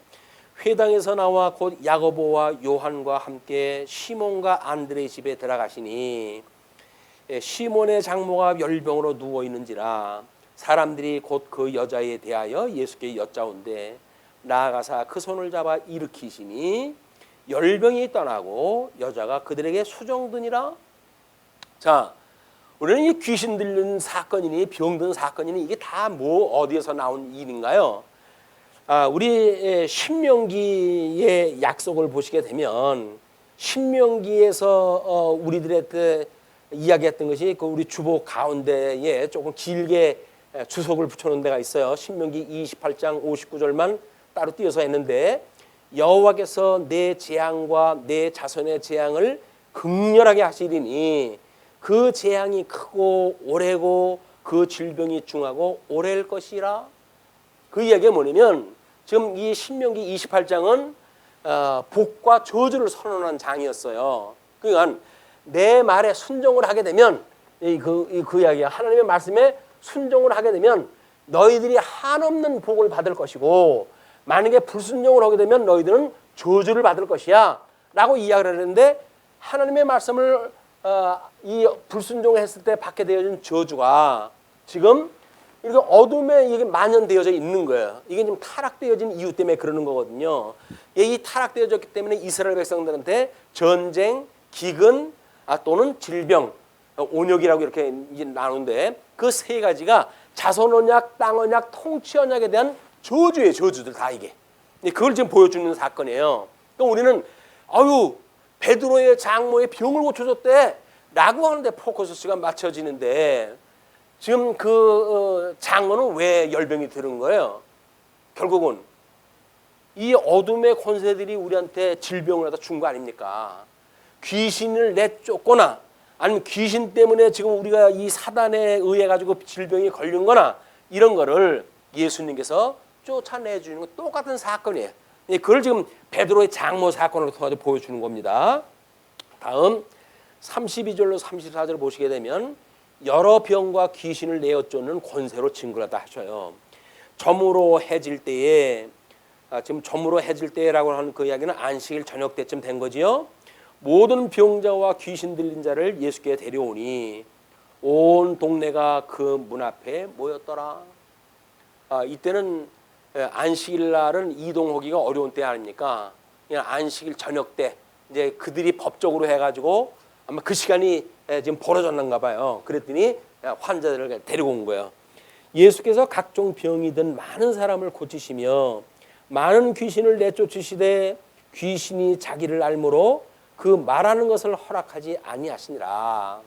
회당에서 나와 곧 야고보와 요한과 함께 시몬과 안드레의 집에 들어가시니 시몬의 장모가 열병으로 누워 있는지라 사람들이 곧 그 여자에 대하여 예수께 여짜온대 나아가사 그 손을 잡아 일으키시니 열병이 떠나고 여자가 그들에게 수종드니라. 자, 우리는 이 귀신 들린 사건이니 병든 사건이니 이게 다 뭐 어디에서 나온 일인가요? 우리 신명기의 약속을 보시게 되면 신명기에서 우리들한테 이야기했던 것이 그 우리 주보 가운데에 조금 길게 주석을 붙여놓은 데가 있어요. 신명기 28장 59절만 따로 띄어서 했는데 여호와께서 내 재앙과 내 자손의 재앙을 극렬하게 하시리니 그 재앙이 크고 오래고 그 질병이 중하고 오래일 것이라. 그 이야기가 뭐냐면 지금 이 신명기 28장은 복과 저주를 선언한 장이었어요. 그러니까 내 말에 순종을 하게 되면 그 이야기야. 하나님의 말씀에 순종을 하게 되면 너희들이 한없는 복을 받을 것이고 만약에 불순종을 하게 되면 너희들은 저주를 받을 것이야 라고 이야기를 했는데 하나님의 말씀을 이 불순종을 했을 때 받게 되어진 저주가 지금 이렇게 어둠에 이게 만연되어져 있는 거예요. 이게 좀 타락되어진 이유 때문에 그러는 거거든요. 이 타락되어졌기 때문에 이스라엘 백성들한테 전쟁, 기근 또는 질병, 온역이라고 이렇게 이제 나누는데 그 세 가지가 자손 언약, 땅 언약, 통치 언약에 대한 저주예요. 저주들 다 이게. 그걸 지금 보여주는 사건이에요. 그러니까 우리는 베드로의 장모의 병을 고쳐줬대 라고 하는데 포커스가 맞춰지는데 지금 그 장모는 왜 열병이 들은 거예요? 결국은 이 어둠의 권세들이 우리한테 질병을 갖다 준 거 아닙니까? 귀신을 내쫓거나 아니면 귀신 때문에 지금 우리가 이 사단에 의해 가지고 질병이 걸린 거나 이런 거를 예수님께서 쫓아내주는 건 똑같은 사건이에요. 그걸 지금 베드로의 장모 사건으로 통해서 보여주는 겁니다. 다음 32절로 34절을 보시게 되면 여러 병과 귀신을 내어 쫓는 권세로 증거하다 하셔요. 저무로 해질 때에 지금 저무로 해질 때라고 하는 그 이야기는 안식일 저녁 때쯤 된 거지요. 모든 병자와 귀신 들린 자를 예수께 데려오니 온 동네가 그 문 앞에 모였더라. 이때는 안식일 날은 이동하기가 어려운 때 아닙니까? 그냥 안식일 저녁 때 이제 그들이 법적으로 해가지고 아마 그 시간이 지금 벌어졌는가 봐요. 그랬더니 환자들을 데리고 온 거예요. 예수께서 각종 병이 든 많은 사람을 고치시며 많은 귀신을 내쫓으시되 귀신이 자기를 알므로 그 말하는 것을 허락하지 아니하시니라.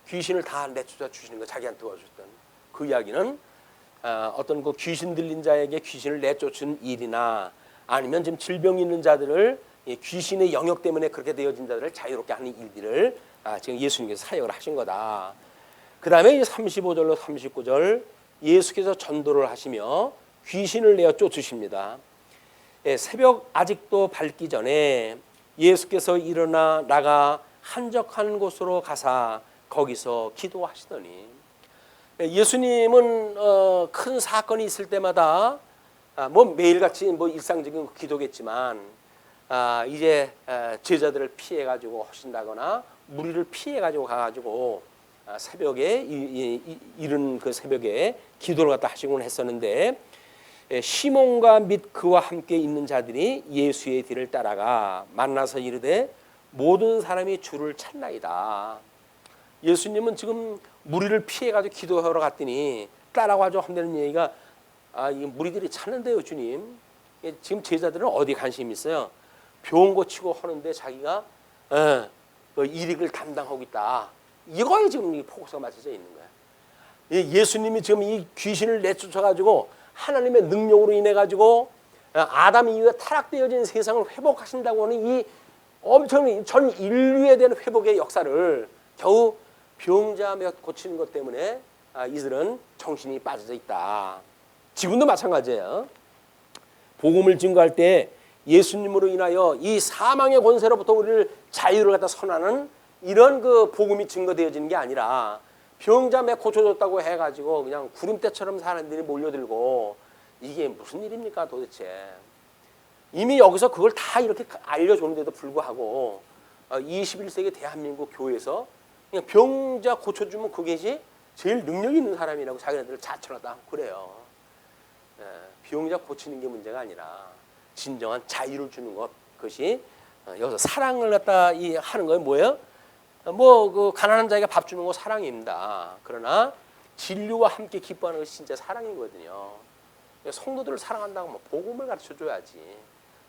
귀신을 다 내쫓아 주시는 거, 자기한테 도와줬던 그 이야기는 어떤 그 귀신 들린 자에게 귀신을 내쫓은 일이나 아니면 지금 질병이 있는 자들을 귀신의 영역 때문에 그렇게 되어진 자들을 자유롭게 하는 일들을 지금 예수님께서 사역을 하신 거다. 그 다음에 35절로 39절 예수께서 전도를 하시며 귀신을 내어 쫓으십니다. 새벽 아직도 밝기 전에 예수께서 일어나 나가 한적한 곳으로 가사 거기서 기도하시더니 예수님은 큰 사건이 있을 때마다 뭐 매일같이 뭐 일상적인 기도겠지만 이제 제자들을 피해 가지고 하신다거나 무리를 피해 가지고 가가지고 새벽에 이른 그 새벽에 기도를 갖다 하시곤 했었는데 시몬과 및 그와 함께 있는 자들이 예수의 뒤를 따라가 만나서 이르되 모든 사람이 주를 찾나이다. 예수님은 지금 무리를 피해 가지고 기도하러 갔더니 따라와서 한다는 얘기가 이 무리들이 찾는데요, 주님. 지금 제자들은 어디 관심이 있어요? 병 고치고 하는데 자기가 그 일익을 담당하고 있다. 이거에 지금 포커스가 맞춰져 있는 거야. 예수님이 지금 이 귀신을 내쫓아 가지고 하나님의 능력으로 인해 가지고 아담 이후에 타락되어진 세상을 회복하신다고 하는 이 엄청난 전 인류에 대한 회복의 역사를 겨우 병자 몇 고치는 것 때문에 이들은 정신이 빠져져 있다. 지금도 마찬가지예요. 복음을 증거할 때 예수님으로 인하여 이 사망의 권세로부터 우리를 자유를 갖다 선하는 이런 그 복음이 증거되어지는 게 아니라 병자 몇 고쳐줬다고 해가지고 그냥 구름대처럼 사람들이 몰려들고 이게 무슨 일입니까 도대체. 이미 여기서 그걸 다 이렇게 알려줬는데도 불구하고 21세기 대한민국 교회에서 그냥 병자 고쳐주면 그게지 제일 능력 있는 사람이라고 자기네들을 자처하다 그래요. 병자 고치는 게 문제가 아니라 진정한 자유를 주는 것, 그것이 여기서 사랑을 갖다 하는 거예요. 뭐예요? 뭐 그 가난한 자에게 밥 주는 거 사랑입니다. 그러나 진리와 함께 기뻐하는 것이 진짜 사랑이거든요. 성도들을 사랑한다고 하면 복음을 가르쳐 줘야지,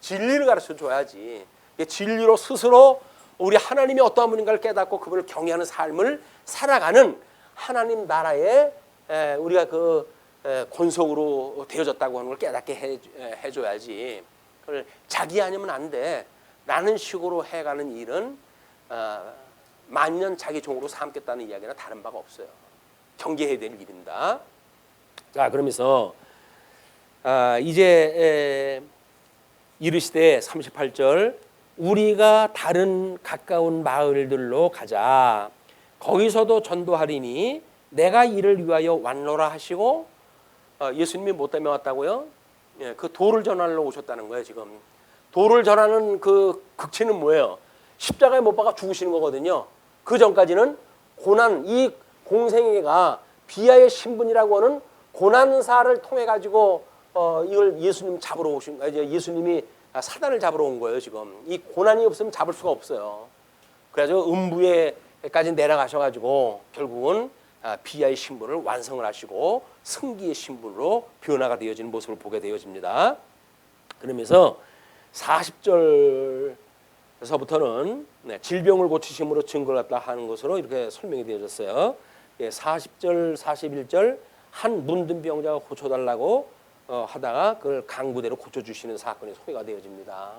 진리를 가르쳐 줘야지. 진리로 스스로 우리 하나님이 어떠한 분인가를 깨닫고 그분을 경외하는 삶을 살아가는 하나님 나라에 우리가 그 권속으로 되어졌다고 하는 걸 깨닫게 해줘야지. 그걸 자기 아니면 안 돼 라는 식으로 해가는 일은 만년 자기 종으로 삼겠다는 이야기나 다른 바가 없어요. 경계해야 될 일입니다. 자, 그러면서 이제 이르시되 38절 우리가 다른 가까운 마을들로 가자. 거기서도 전도하리니 내가 이를 위하여 왔노라 하시고 예수님이 뭐 때문에 왔다고요? 그 도를 전하러 오셨다는 거예요. 지금 도를 전하는 그 극치는 뭐예요? 십자가에 못 박아 죽으시는 거거든요. 그 전까지는 고난, 이 공생애가 비하의 신분이라고 하는 고난사를 통해 가지고 이걸 예수님 잡으러 오신 거예요. 예수님이 사단을 잡으러 온 거예요. 지금 이 고난이 없으면 잡을 수가 없어요. 그래가지고 음부에까지 내려가셔가지고 결국은 비하의 신분을 완성을 하시고 승기의 신분으로 변화가 되어지는 모습을 보게 되어집니다. 그러면서 40절에서부터는 질병을 고치심으로 증거를 갖다 하는 것으로 이렇게 설명이 되어졌어요. 40절, 41절 한 문둥병자가 고쳐달라고 하다가 그걸 강구대로 고쳐주시는 사건이 소개가 되어집니다.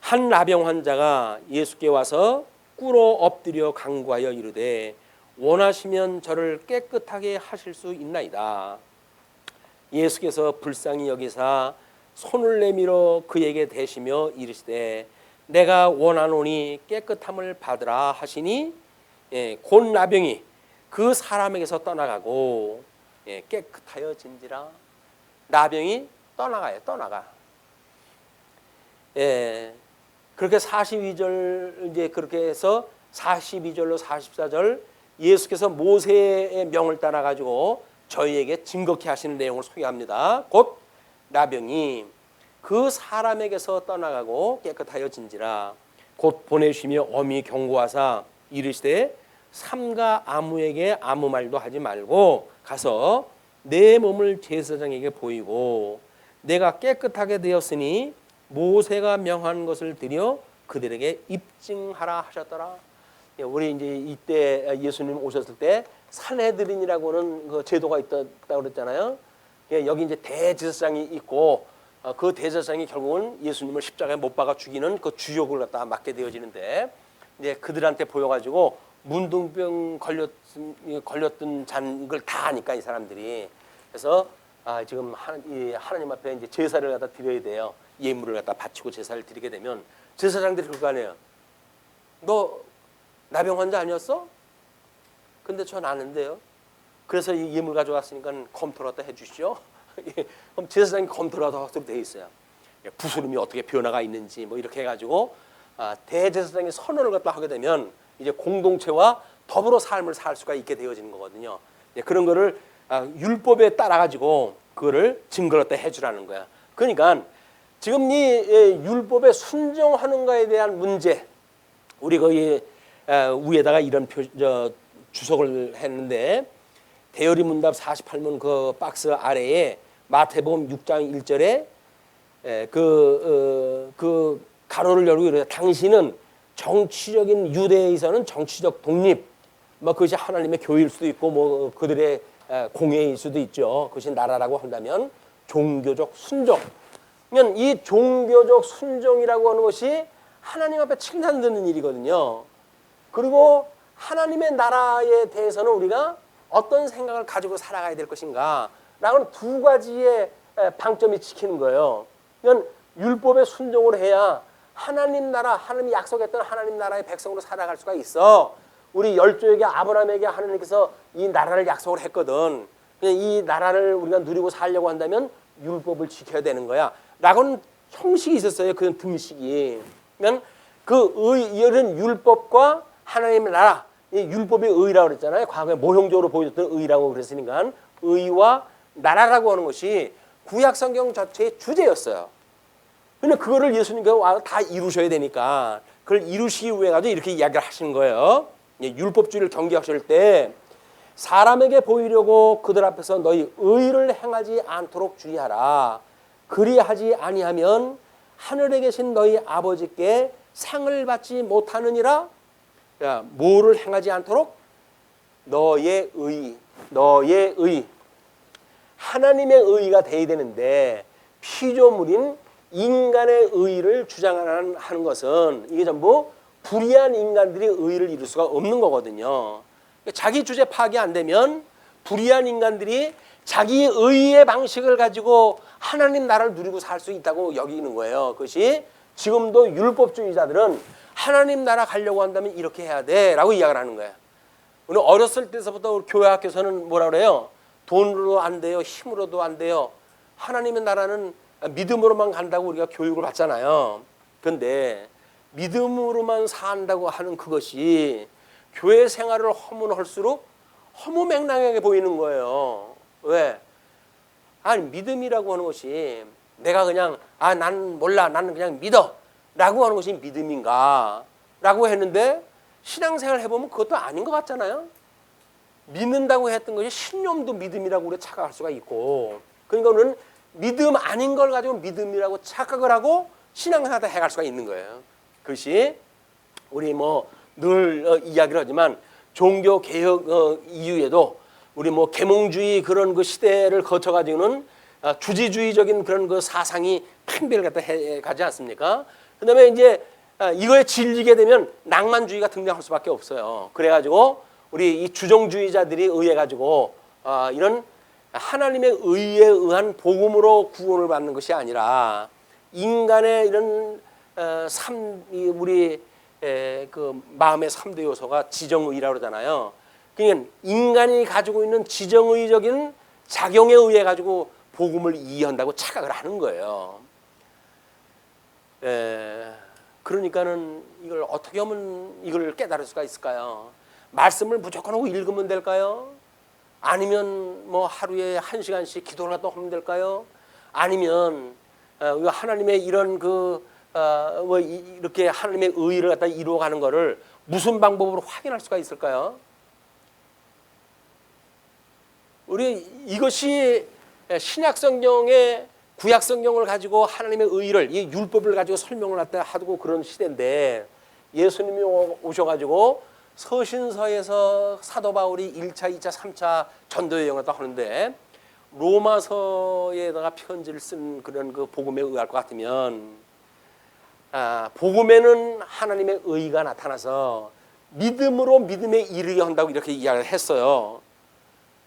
한 나병 환자가 예수께 와서 꿇어 엎드려 간구하여 이르되 원하시면 저를 깨끗하게 하실 수 있나이다. 예수께서 불쌍히 여기사 손을 내밀어 그에게 대시며 이르시되 내가 원하노니 깨끗함을 받으라 하시니 곧 나병이 그 사람에게서 떠나가고 깨끗하여진지라. 나병이 떠나가. 그렇게 42절 이제 그렇게 해서 42절로 44절 예수께서 모세의 명을 따라 가지고 저희에게 증거케 하시는 내용을 소개합니다. 곧 나병이 그 사람에게서 떠나가고 깨끗하여진지라. 곧 보내시며 엄히 경고하사 이르시되 삼가 아무에게 아무 말도 하지 말고 가서 내 몸을 제사장에게 보이고 내가 깨끗하게 되었으니 모세가 명한 것을 드려 그들에게 입증하라 하셨더라. 우리 이제 이때 예수님 오셨을 때 산헤드린이라고는 그 제도가 있다고 그랬잖아요. 여기 이제 대제사장이 있고 그 대제사장이 결국은 예수님을 십자가에 못 박아 죽이는 그 주역을 갖다 맡게 되어지는데 이제 그들한테 보여가지고 문둥병 걸렸던 잔걸 다 아니까 이 사람들이. 그래서 지금 하나님 앞에 이제 제사를 갖다 드려야 돼요. 예물을 갖다 바치고 제사를 드리게 되면 제사장들이 그럴 거 아니에요. 너 나병 환자 아니었어? 근데 전 아는데요. 그래서 이 예물 가져왔으니까 검토를 갖다 해주시죠. 그럼 제사장이 검토를 하도록 되어 있어요. 부스름이 어떻게 변화가 있는지 뭐 이렇게 해가지고 대제사장이 선언을 갖다 하게 되면 이제 공동체와 더불어 삶을 살 수가 있게 되어지는 거거든요. 그런 거를 율법에 따라 가지고 그거를 증거를 갖다 해주라는 거야. 그러니까 지금 이 율법에 순종하는 거에 대한 문제, 우리 거기 위에다가 이런 주석을 했는데 대열이 문답 48문 그 박스 아래에 마태복음 6장 1절에 그 가로를 열고 이래요. 당신은 정치적인 유대에서는 정치적 독립, 뭐 그것이 하나님의 교회일 수도 있고 뭐 그들의 공예일 수도 있죠. 그것이 나라라고 한다면 종교적 순종. 그러면 이 종교적 순종이라고 하는 것이 하나님 앞에 칭찬받는 일이거든요. 그리고 하나님의 나라에 대해서는 우리가 어떤 생각을 가지고 살아가야 될 것인가 라는 두 가지의 방점이 지키는 거예요. 그러니까 율법에 순종을 해야 하나님 나라, 하나님이 약속했던 하나님 나라의 백성으로 살아갈 수가 있어. 우리 열조에게 아브라함에게 하나님께서 이 나라를 약속을 했거든. 이 나라를 우리가 누리고 살려고 한다면 율법을 지켜야 되는 거야 라고는 형식이 있었어요. 그 등식이. 그러니까 그 이런 율법과 하나님의 나라, 이 율법이 의라고 그랬잖아요. 과거에 모형적으로 보여줬던 의라고 그랬으니까 의와 나라라고 하는 것이 구약 성경 자체의 주제였어요. 근데 그거를 예수님께서 와서 다 이루셔야 되니까 그걸 이루시기 위해 가지고 이렇게 이야기를 하시는 거예요. 율법주의를 경계하실 때 사람에게 보이려고 그들 앞에서 너희 의를 행하지 않도록 주의하라. 그리하지 아니하면 하늘에 계신 너희 아버지께 상을 받지 못하느니라. 야, 뭐를 행하지 않도록? 너의 의. 하나님의 의가 돼야 되는데 피조물인 인간의 의를 주장하는 것은 이게 전부 불의한 인간들이 의를 이룰 수가 없는 거거든요. 자기 주제 파악이 안 되면 불의한 인간들이 자기 의의 방식을 가지고 하나님 나라를 누리고 살 수 있다고 여기는 거예요. 그것이 지금도 율법주의자들은 하나님 나라 가려고 한다면 이렇게 해야 돼 라고 이야기를 하는 거예요. 우리 어렸을 때서부터 교회 학교에서는 뭐라 그래요? 돈으로 안 돼요. 힘으로도 안 돼요. 하나님의 나라는 믿음으로만 간다고 우리가 교육을 받잖아요. 그런데 믿음으로만 산다고 하는 그것이 교회 생활을 허문할수록 허무맹랑하게 보이는 거예요. 왜? 아니 믿음이라고 하는 것이 내가 그냥 난 몰라 나는 그냥 믿어 라고 하는 것이 믿음인가 라고 했는데 신앙생활 해보면 그것도 아닌 것 같잖아요. 믿는다고 했던 것이 신념도 믿음이라고 우리가 착각할 수가 있고, 그러니까 우리는 믿음 아닌 걸 가지고 믿음이라고 착각을 하고 신앙생활을 해갈 수가 있는 거예요. 그것이 우리 늘 이야기를 하지만 종교 개혁 이후에도 우리 계몽주의 그런 그 시대를 거쳐 가지고는 주지주의적인 그런 그 사상이 팽배를 갖다 해 가지 않습니까? 그다음에 이제 이거에 질리게 되면 낭만주의가 등장할 수밖에 없어요. 그래가지고 우리 이 주정주의자들이 의해 가지고 이런 하나님의 의에 의한 복음으로 구원을 받는 것이 아니라 인간의 이런 우리 그 마음의 3대 요소가 지정의라고 그러잖아요. 그러니까 인간이 가지고 있는 지정의적인 작용에 의해 가지고 복음을 이해한다고 착각을 하는 거예요. 그러니까는 이걸 어떻게 하면 이걸 깨달을 수가 있을까요? 말씀을 무조건 하고 읽으면 될까요? 아니면 뭐 하루에 1시간씩 기도를 갖다 하면 될까요? 아니면 하나님의 이런 이렇게 하나님의 의를 갖다 이루어가는 것을 무슨 방법으로 확인할 수가 있을까요? 우리 이것이 신약 성경의 구약 성경을 가지고 하나님의 의를 이 율법을 가지고 설명을 하고 그런 시대인데 예수님이 오셔가지고 서신서에서 사도 바울이 1차, 2차, 3차 전도 여행을 하는데 로마서에다가 편지를 쓴 그런 그 복음에 의할 것 같으면 복음에는 하나님의 의가 나타나서 믿음으로 믿음에 이르게 한다고 이렇게 이야기를 했어요.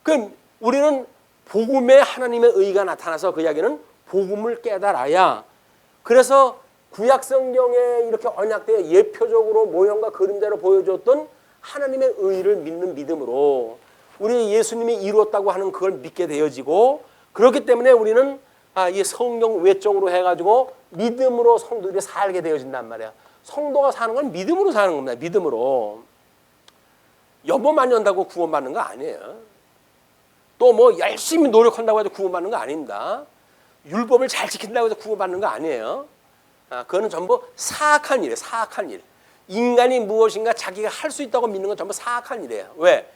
그럼 우리는 복음에 하나님의 의가 나타나서 그 이야기는 복음을 깨달아야 그래서 구약 성경에 이렇게 언약되어 예표적으로 모형과 그림자로 보여줬던 하나님의 의를 믿는 믿음으로 우리 예수님이 이루었다고 하는 그걸 믿게 되어지고 그렇기 때문에 우리는 이 성경 외적으로 해가지고 믿음으로 성도들이 살게 되어진단 말이야. 성도가 사는 건 믿음으로 사는 겁니다. 믿음으로. 여보 많이 한다고 구원받는 거 아니에요. 또 뭐 열심히 노력한다고 해서 구원받는 거 아닙니다. 율법을 잘 지킨다고 해서 구원받는 거 아니에요. 그거는 전부 사악한 일이에요. 사악한 일. 인간이 무엇인가 자기가 할 수 있다고 믿는 건 전부 사악한 일이에요. 왜?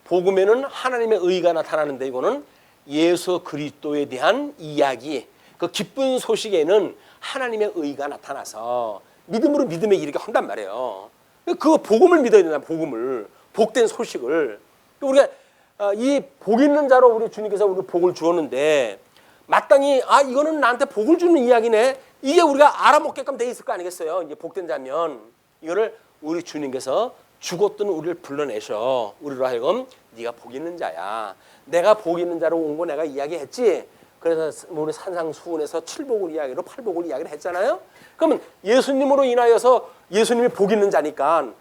복음에는 하나님의 의가 나타나는데 이거는 예수 그리스도에 대한 이야기, 그 기쁜 소식에는 하나님의 의가 나타나서 믿음으로 믿음에 이르게 한단 말이에요. 그 복음을 믿어야 된다. 복음을. 복된 소식을. 우리가 이 복 있는 자로 우리 주님께서 우리 복을 주었는데 마땅히 이거는 나한테 복을 주는 이야기네. 이게 우리가 알아먹게끔 돼 있을 거 아니겠어요. 이제 복된 자면 이거를 우리 주님께서 죽었던 우리를 불러내셔. 우리로 하여금 네가 복 있는 자야. 내가 복 있는 자로 온 거 내가 이야기했지. 그래서 우리 산상수훈에서 7복을 이야기로 8복을 이야기를 했잖아요. 그러면 예수님으로 인하여서 예수님이 복 있는 자니까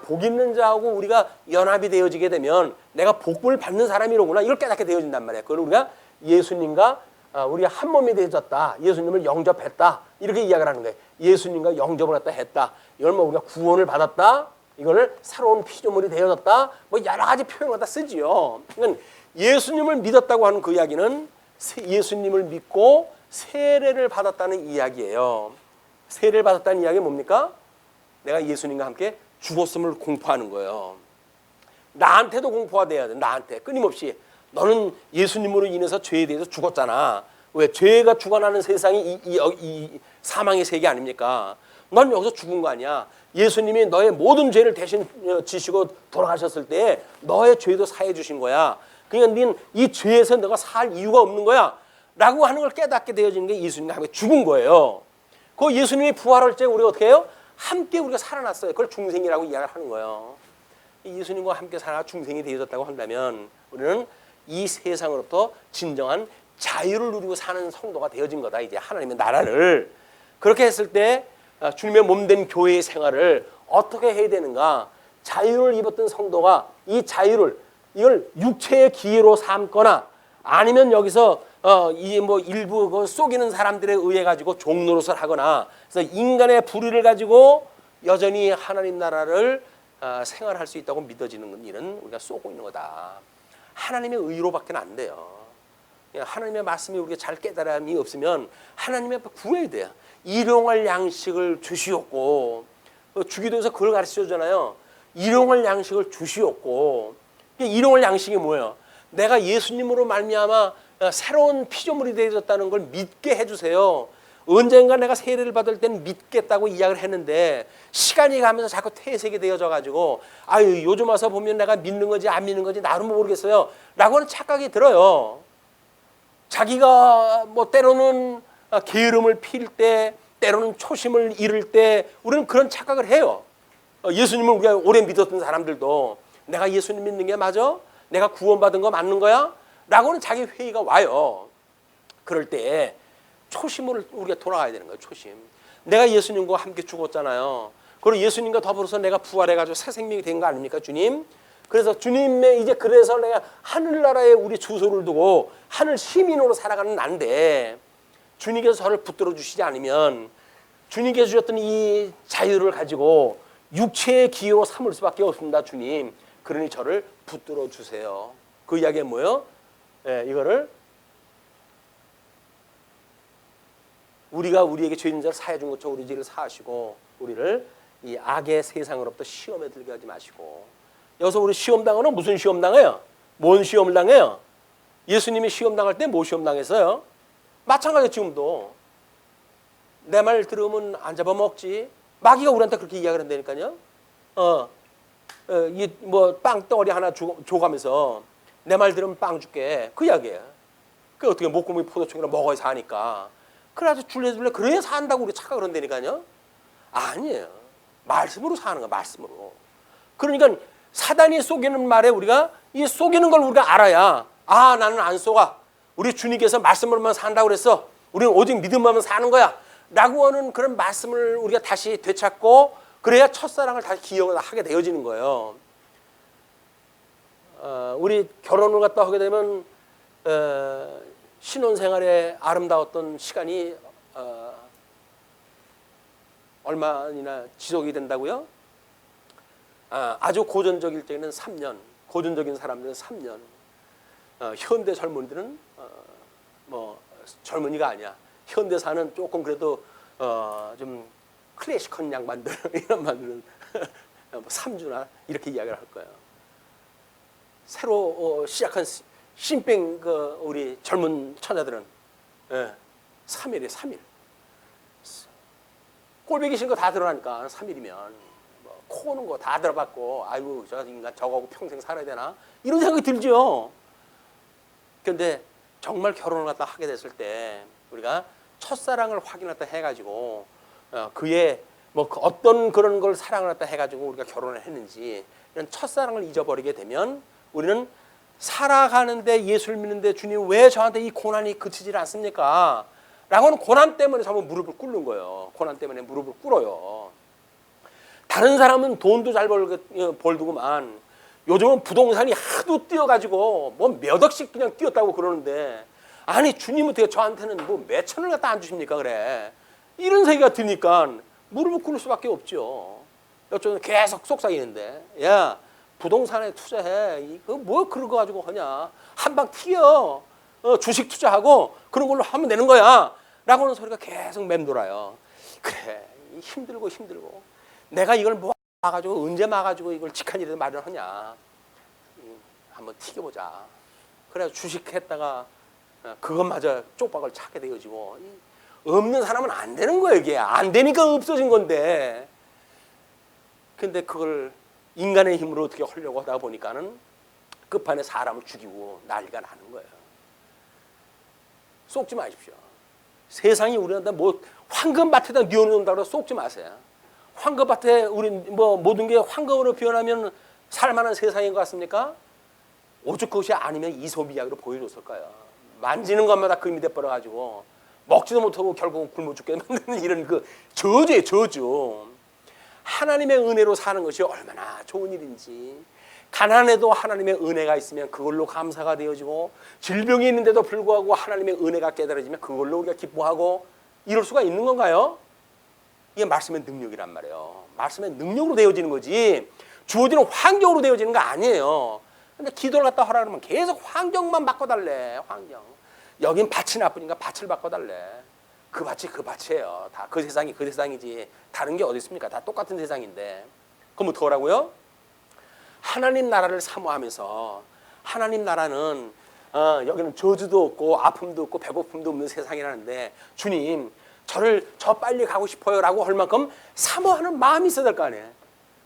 복 있는 자하고 우리가 연합이 되어지게 되면 내가 복을 받는 사람이로구나. 이걸 깨닫게 되어진단 말이에요. 그걸 우리가 예수님과 우리가 한 몸이 되어졌다. 예수님을 영접했다. 이렇게 이야기를 하는 거예요. 예수님과 영접을 했다. 이걸 뭐 우리가 구원을 받았다. 이거를 새로운 피조물이 되어졌다. 뭐 여러 가지 표현을 갖다 쓰지요. 그러니까 예수님을 믿었다고 하는 그 이야기는 예수님을 믿고 세례를 받았다는 이야기예요. 세례를 받았다는 이야기는 뭡니까? 내가 예수님과 함께 죽었음을 공포하는 거예요. 나한테도 공포가 돼야 돼. 나한테 끊임없이 너는 예수님으로 인해서 죄에 대해서 죽었잖아. 왜? 죄가 죽어나는 세상이 이 사망의 세계 아닙니까? 넌 여기서 죽은 거 아니야. 예수님이 너의 모든 죄를 대신 지시고 돌아가셨을 때 너의 죄도 사해 주신 거야. 그러니까 넌 이 죄에서 너가 살 이유가 없는 거야. 라고 하는 걸 깨닫게 되어지는 게 예수님과 함께 죽은 거예요. 그 예수님이 부활할 때 우리가 어떻게 해요? 함께 우리가 살아났어요. 그걸 중생이라고 이야기를 하는 거예요. 예수님과 함께 살아 중생이 되어졌다고 한다면 우리는 이 세상으로부터 진정한 자유를 누리고 사는 성도가 되어진 거다. 이제 하나님의 나라를. 그렇게 했을 때 주님의 몸된 교회의 생활을 어떻게 해야 되는가? 자유를 입었던 성도가 이 자유를 이걸 육체의 기회로 삼거나 아니면 여기서 이 뭐 일부 그 속이는 사람들에 의해 가지고 종노릇을 하거나 그래서 인간의 불의를 가지고 여전히 하나님 나라를 생활할 수 있다고 믿어지는 일은 우리가 쏘고 있는 거다. 하나님의 의로밖에 안 돼요. 하나님의 말씀이 우리가 잘 깨달음이 없으면 하나님 앞에 구해야 돼요. 일용할 양식을 주시옵고 주기도에서 그걸 가르쳐주잖아요. 일용할 양식을 주시옵고 일용할 양식이 뭐예요? 내가 예수님으로 말미암아 새로운 피조물이 되어졌다는 걸 믿게 해주세요. 언젠가 내가 세례를 받을 때는 믿겠다고 이야기를 했는데 시간이 가면서 자꾸 퇴색이 되어져 가지고 요즘 와서 보면 내가 믿는 건지 안 믿는 건지 나름 모르겠어요 라고 하는 착각이 들어요. 자기가 뭐 때로는 게으름을 필 때, 때로는 초심을 잃을 때 우리는 그런 착각을 해요. 예수님을 우리가 오래 믿었던 사람들도 내가 예수님 믿는 게 맞아? 내가 구원받은 거 맞는 거야? 라고는 자기 회의가 와요. 그럴 때 초심을 우리가 돌아가야 되는 거예요. 초심. 내가 예수님과 함께 죽었잖아요. 그리고 예수님과 더불어서 내가 부활해가지고 새 생명이 된 거 아닙니까, 주님? 그래서 주님의 이제 그래서 내가 하늘나라에 우리 주소를 두고 하늘 시민으로 살아가는 난데 주님께서 저를 붙들어 주시지 않으면 주님께서 주셨던 이 자유를 가지고 육체의 기회로 삼을 수밖에 없습니다, 주님. 그러니 저를 붙들어 주세요. 그 이야기가 뭐예요? 이거를 우리가 우리에게 죄 있는 자를 사해 준 것처럼 우리 죄를 사하시고 우리를 이 악의 세상으로부터 시험에 들게 하지 마시고. 여기서 우리 시험 당하는 무슨 시험 당해요? 뭔 시험을 당해요? 예수님이 시험 당할 때 뭐 시험 당했어요? 마찬가지로 지금도 내 말 들으면 안 잡아먹지. 마귀가 우리한테 그렇게 이야기를 한다니까요. 이 뭐 빵덩어리 하나 줘가면서 내 말 들으면 빵 줄게. 그 이야기예요. 그 어떻게 목구멍이 포도청이라 먹어야 사니까. 그래가지고 줄래 그래야 산다고 우리 착각을 한다니까요. 아니에요. 말씀으로 사는 거야. 말씀으로. 그러니까 사단이 속이는 말에 우리가 이 속이는 걸 우리가 알아야 나는 안 속아. 우리 주님께서 말씀으로만 산다고 그랬어. 우리는 오직 믿음만 사는 거야. 라고 하는 그런 말씀을 우리가 다시 되찾고 그래야 첫사랑을 다시 기억을 하게 되어지는 거예요. 우리 결혼을 갖다 하게 되면 신혼생활에 아름다웠던 시간이 얼마나 지속이 된다고요? 아주 고전적일 때는 3년, 고전적인 사람들은 3년, 현대 젊은이들은 뭐 젊은이가 아니야. 현대사는 조금 그래도 좀 클래식한 양반들 이런 말들은 3주나 이렇게 이야기를 할 거예요. 새로 시작한 신빙 우리 젊은 처자들은 3일이에요. 3일. 꼴보기 싫은 거 다 드러나니까 3일이면 뭐, 코 오는 거 다 들어봤고 아이고 저 인간 저거하고 평생 살아야 되나 이런 생각이 들죠. 그런데 정말 결혼을 갖다 하게 됐을 때 우리가 첫사랑을 확인했다 해가지고 그의 뭐 어떤 그런 걸 사랑을 했다 해가지고 우리가 결혼을 했는지 이런 첫사랑을 잊어버리게 되면 우리는 살아가는데 예수를 믿는데 주님 왜 저한테 이 고난이 그치질 않습니까? 라고는 고난 때문에 전부 무릎을 꿇는 거예요. 고난 때문에 무릎을 꿇어요. 다른 사람은 돈도 잘 벌더구만 요즘은 부동산이 하도 뛰어가지고 뭐 몇 억씩 그냥 뛰었다고 그러는데 아니 주님은 어떻게 저한테는 뭐 몇 천을 갖다 안 주십니까 그래. 이런 생각이 드니까 무릎을 꿇을 수밖에 없죠. 어쩌면 계속 속삭이는데 야 부동산에 투자해. 이거 뭐 그런 거 가지고 하냐. 한 방 튀어. 주식 투자하고 그런 걸로 하면 되는 거야. 라고 하는 소리가 계속 맴돌아요. 그래 힘들고 내가 이걸 모아가지고 언제 막아가지고 이걸 직한 일에 마련하냐. 한번 튀겨보자. 그래서 주식했다가 그것마저 쪽박을 찾게 되어지고 없는 사람은 안 되는 거예요. 이게 안 되니까 없어진 건데 근데 그걸 인간의 힘으로 어떻게 하려고 하다 보니까는 끝판에 사람을 죽이고 난리가 나는 거예요. 속지 마십시오. 세상이 우리한테 뭐 황금밭에다 뉘어놓는다고 속지 마세요. 황금밭에 우리 뭐 모든 게 황금으로 변하면 살만한 세상인 것 같습니까? 오죽 그것이 아니면 이솝 이야기로 보여줬을까요? 만지는 것마다 금이 돼버려가지고 먹지도 못하고 결국은 굶어 죽게 만드는 이런 그 저주예요. 저주. 하나님의 은혜로 사는 것이 얼마나 좋은 일인지 가난해도 하나님의 은혜가 있으면 그걸로 감사가 되어지고 질병이 있는데도 불구하고 하나님의 은혜가 깨달아지면 그걸로 우리가 기뻐하고 이럴 수가 있는 건가요? 이게 말씀의 능력이란 말이에요. 말씀의 능력으로 되어지는 거지 주어지는 환경으로 되어지는 거 아니에요. 근데 기도를 갖다 하라 그러면 계속 환경만 바꿔달래. 환경. 여긴 밭이 나쁘니까 밭을 바꿔달래. 그 밭이 그 밭이에요. 다 그 세상이 그 세상이지 다른 게 어디 있습니까? 다 똑같은 세상인데. 그럼 어떡하라고요? 하나님 나라를 사모하면서 하나님 나라는 여기는 저주도 없고 아픔도 없고 배고픔도 없는 세상이라는데 주님 저를 저 빨리 가고 싶어요 라고 할 만큼 사모하는 마음이 있어야 될 거 아니에요.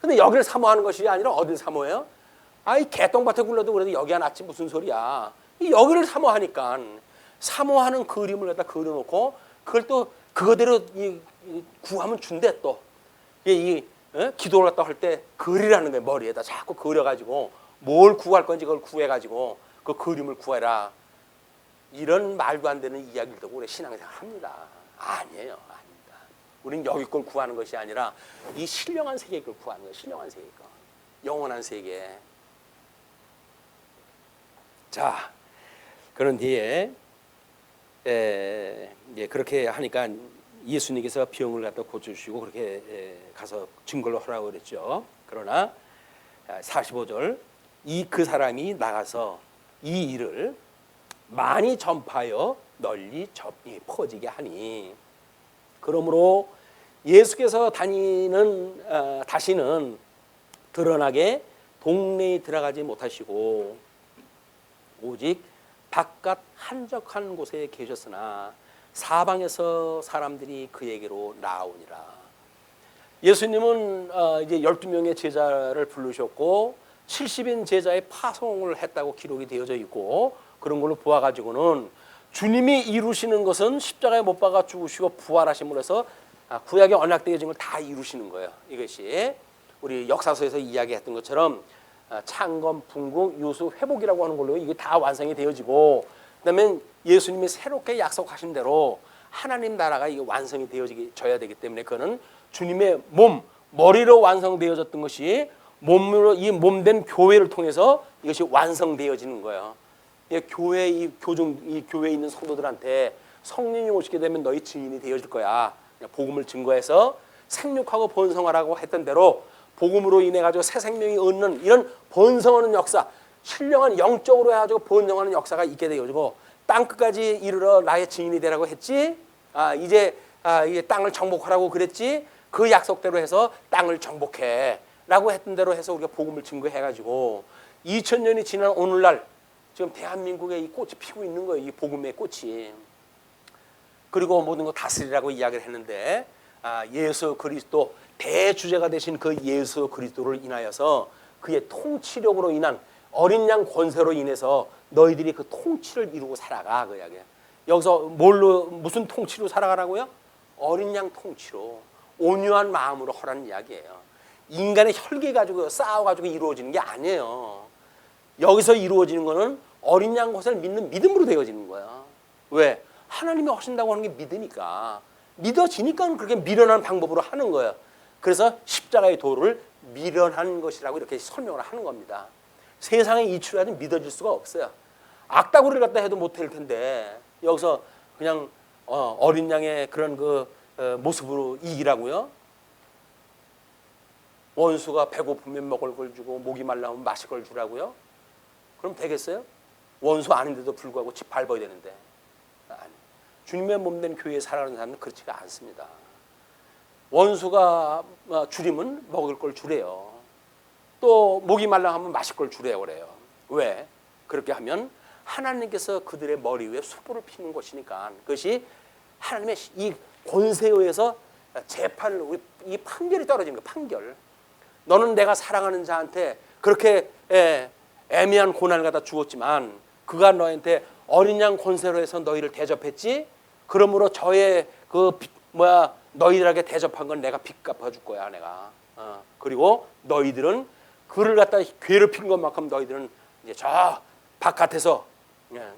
근데 여기를 사모하는 것이 아니라 어디를 사모해요? 이 개똥밭에 굴러도 그래도 여기가 낫지 무슨 소리야. 이 여기를 사모하니까 사모하는 그림을 갖다 그려놓고 그걸 또 그거대로 구하면 준대 또. 기도를 갖다 할 때 그리라는 거예요. 머리에다 자꾸 그려가지고 뭘 구할 건지 그걸 구해가지고 그 그림을 구해라. 이런 말도 안 되는 이야기를 듣고 우리 신앙생활 합니다. 아니에요. 아닙니다. 우리는 여기 걸 구하는 것이 아니라 이 신령한 세계 걸 구하는 거예요. 신령한 세계 거. 영원한 세계. 자, 그런 뒤에 그렇게 하니까 예수님께서 병을 갖다 고쳐주시고 그렇게 가서 증거를 하라고 그랬죠. 그러나 45절 그 사람이 나가서 이 일을 많이 전파하여 널리 퍼지게 하니 그러므로 예수께서 다시는 드러나게 동네에 들어가지 못하시고 오직 바깥 한적한 곳에 계셨으나 사방에서 사람들이 그에게로 나오니라. 예수님은 이제 12명의 제자를 부르셨고 70인 제자의 파송을 했다고 기록이 되어져 있고 그런 걸로 보아가지고는 주님이 이루시는 것은 십자가에 못 박아 죽으시고 부활하심으로 해서 구약의 언약되어진 걸 다 이루시는 거예요. 이것이 우리 역사서에서 이야기했던 것처럼 창건, 풍국, 유수, 회복이라고 하는 걸로 이게 다 완성이 되어지고 그다음에 예수님이 새롭게 약속하신 대로 하나님 나라가 이게 완성이 되어져야 되기 때문에 그거는 주님의 머리로 완성되어졌던 것이 몸으로 이 몸된 교회를 통해서 이것이 완성되어지는 거예요. 교회 이 교회에 있는 성도들한테 성령이 오시게 되면 너희 증인이 되어질 거야. 복음을 증거해서 생육하고 번성하라고 했던 대로 복음으로 인해 가지고 새 생명이 얻는 이런 번성하는 역사, 신령한 영적으로 해가지고 번성하는 역사가 있게 되어지고 땅 끝까지 이르러 나의 증인이 되라고 했지. 이제 땅을 정복하라고 그랬지. 그 약속대로 해서 땅을 정복해라고 했던 대로 해서 우리가 복음을 증거해가지고 2000년이 지난 오늘날 지금 대한민국에 이 꽃이 피고 있는 거예요. 이 복음의 꽃이. 그리고 모든 거 다스리라고 이야기를 했는데 예수 그리스도 대주제가 되신 그 예수 그리스도를 인하여서 그의 통치력으로 인한 어린 양 권세로 인해서 너희들이 그 통치를 이루고 살아가 그 이야기야. 여기서 무슨 통치로 살아가라고요? 어린 양 통치로 온유한 마음으로 하라는 이야기예요. 인간의 혈기 가지고 싸워가지고 이루어지는 게 아니에요. 여기서 이루어지는 거는 어린 양 것을 믿는 믿음으로 되어지는 거야. 왜? 하나님이 하신다고 하는 게 믿으니까. 믿어지니까 그렇게 미련한 방법으로 하는 거예요. 그래서 십자가의 도를 미련한 것이라고 이렇게 설명을 하는 겁니다. 세상에 이출하지 믿어질 수가 없어요. 악다구리를 갖다 해도 못할 텐데 여기서 그냥 어린 양의 그런 모습으로 이기라고요? 원수가 배고프면 먹을 걸 주고 목이 말라면 마실 걸 주라고요? 그럼 되겠어요? 원수 아닌데도 불구하고 집 밟아야 되는데. 아니. 주님의 몸된 교회에 살아가는 사람은 그렇지가 않습니다. 원수가 줄이면 먹을 걸 주래요. 또 목이 말라 하면 마실 걸 주래요. 그래요. 왜? 그렇게 하면 하나님께서 그들의 머리 위에 숯불을 피는 것이니까 그것이 하나님의 이 권세에 의해서 재판을 이 판결이 떨어지는 거예요. 판결. 너는 내가 사랑하는 자한테 그렇게 애매한 고난을 갖다 주었지만 그가 너한테 어린 양 권세로 해서 너희를 대접했지. 그러므로 저의 너희들에게 대접한 건 내가 빚 갚아줄 거야 내가. 그리고 너희들은 그를 갖다 괴롭힌 것만큼 너희들은 이제 저 바깥에서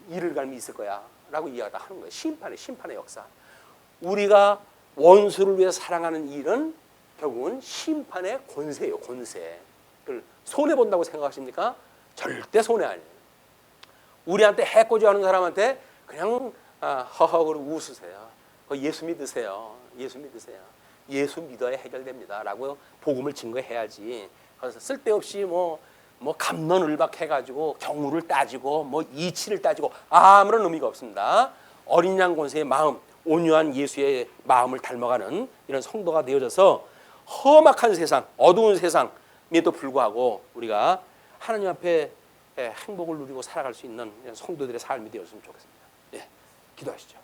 이를 갈미 있을 거야라고 이야기를 하는 거예요. 심판의 역사. 우리가 원수를 위해 사랑하는 일은 결국은 심판의 권세예요. 권세. 그걸 손해 본다고 생각하십니까? 절대 손해 아니에요. 우리한테 해코지하는 사람한테 그냥 허허 웃으세요. 예수 믿으세요. 예수 믿으세요. 예수 믿어야 해결됩니다라고 복음을 증거해야지. 그래서 쓸데없이 뭐 갑론을박 해가지고 경우를 따지고 이치를 따지고 아무런 의미가 없습니다. 어린 양 권세의 마음, 온유한 예수의 마음을 닮아가는 이런 성도가 되어져서 험악한 세상, 어두운 세상에도 불구하고 우리가 하나님 앞에 행복을 누리고 살아갈 수 있는 성도들의 삶이 되었으면 좋겠습니다. 예, 기도하시죠.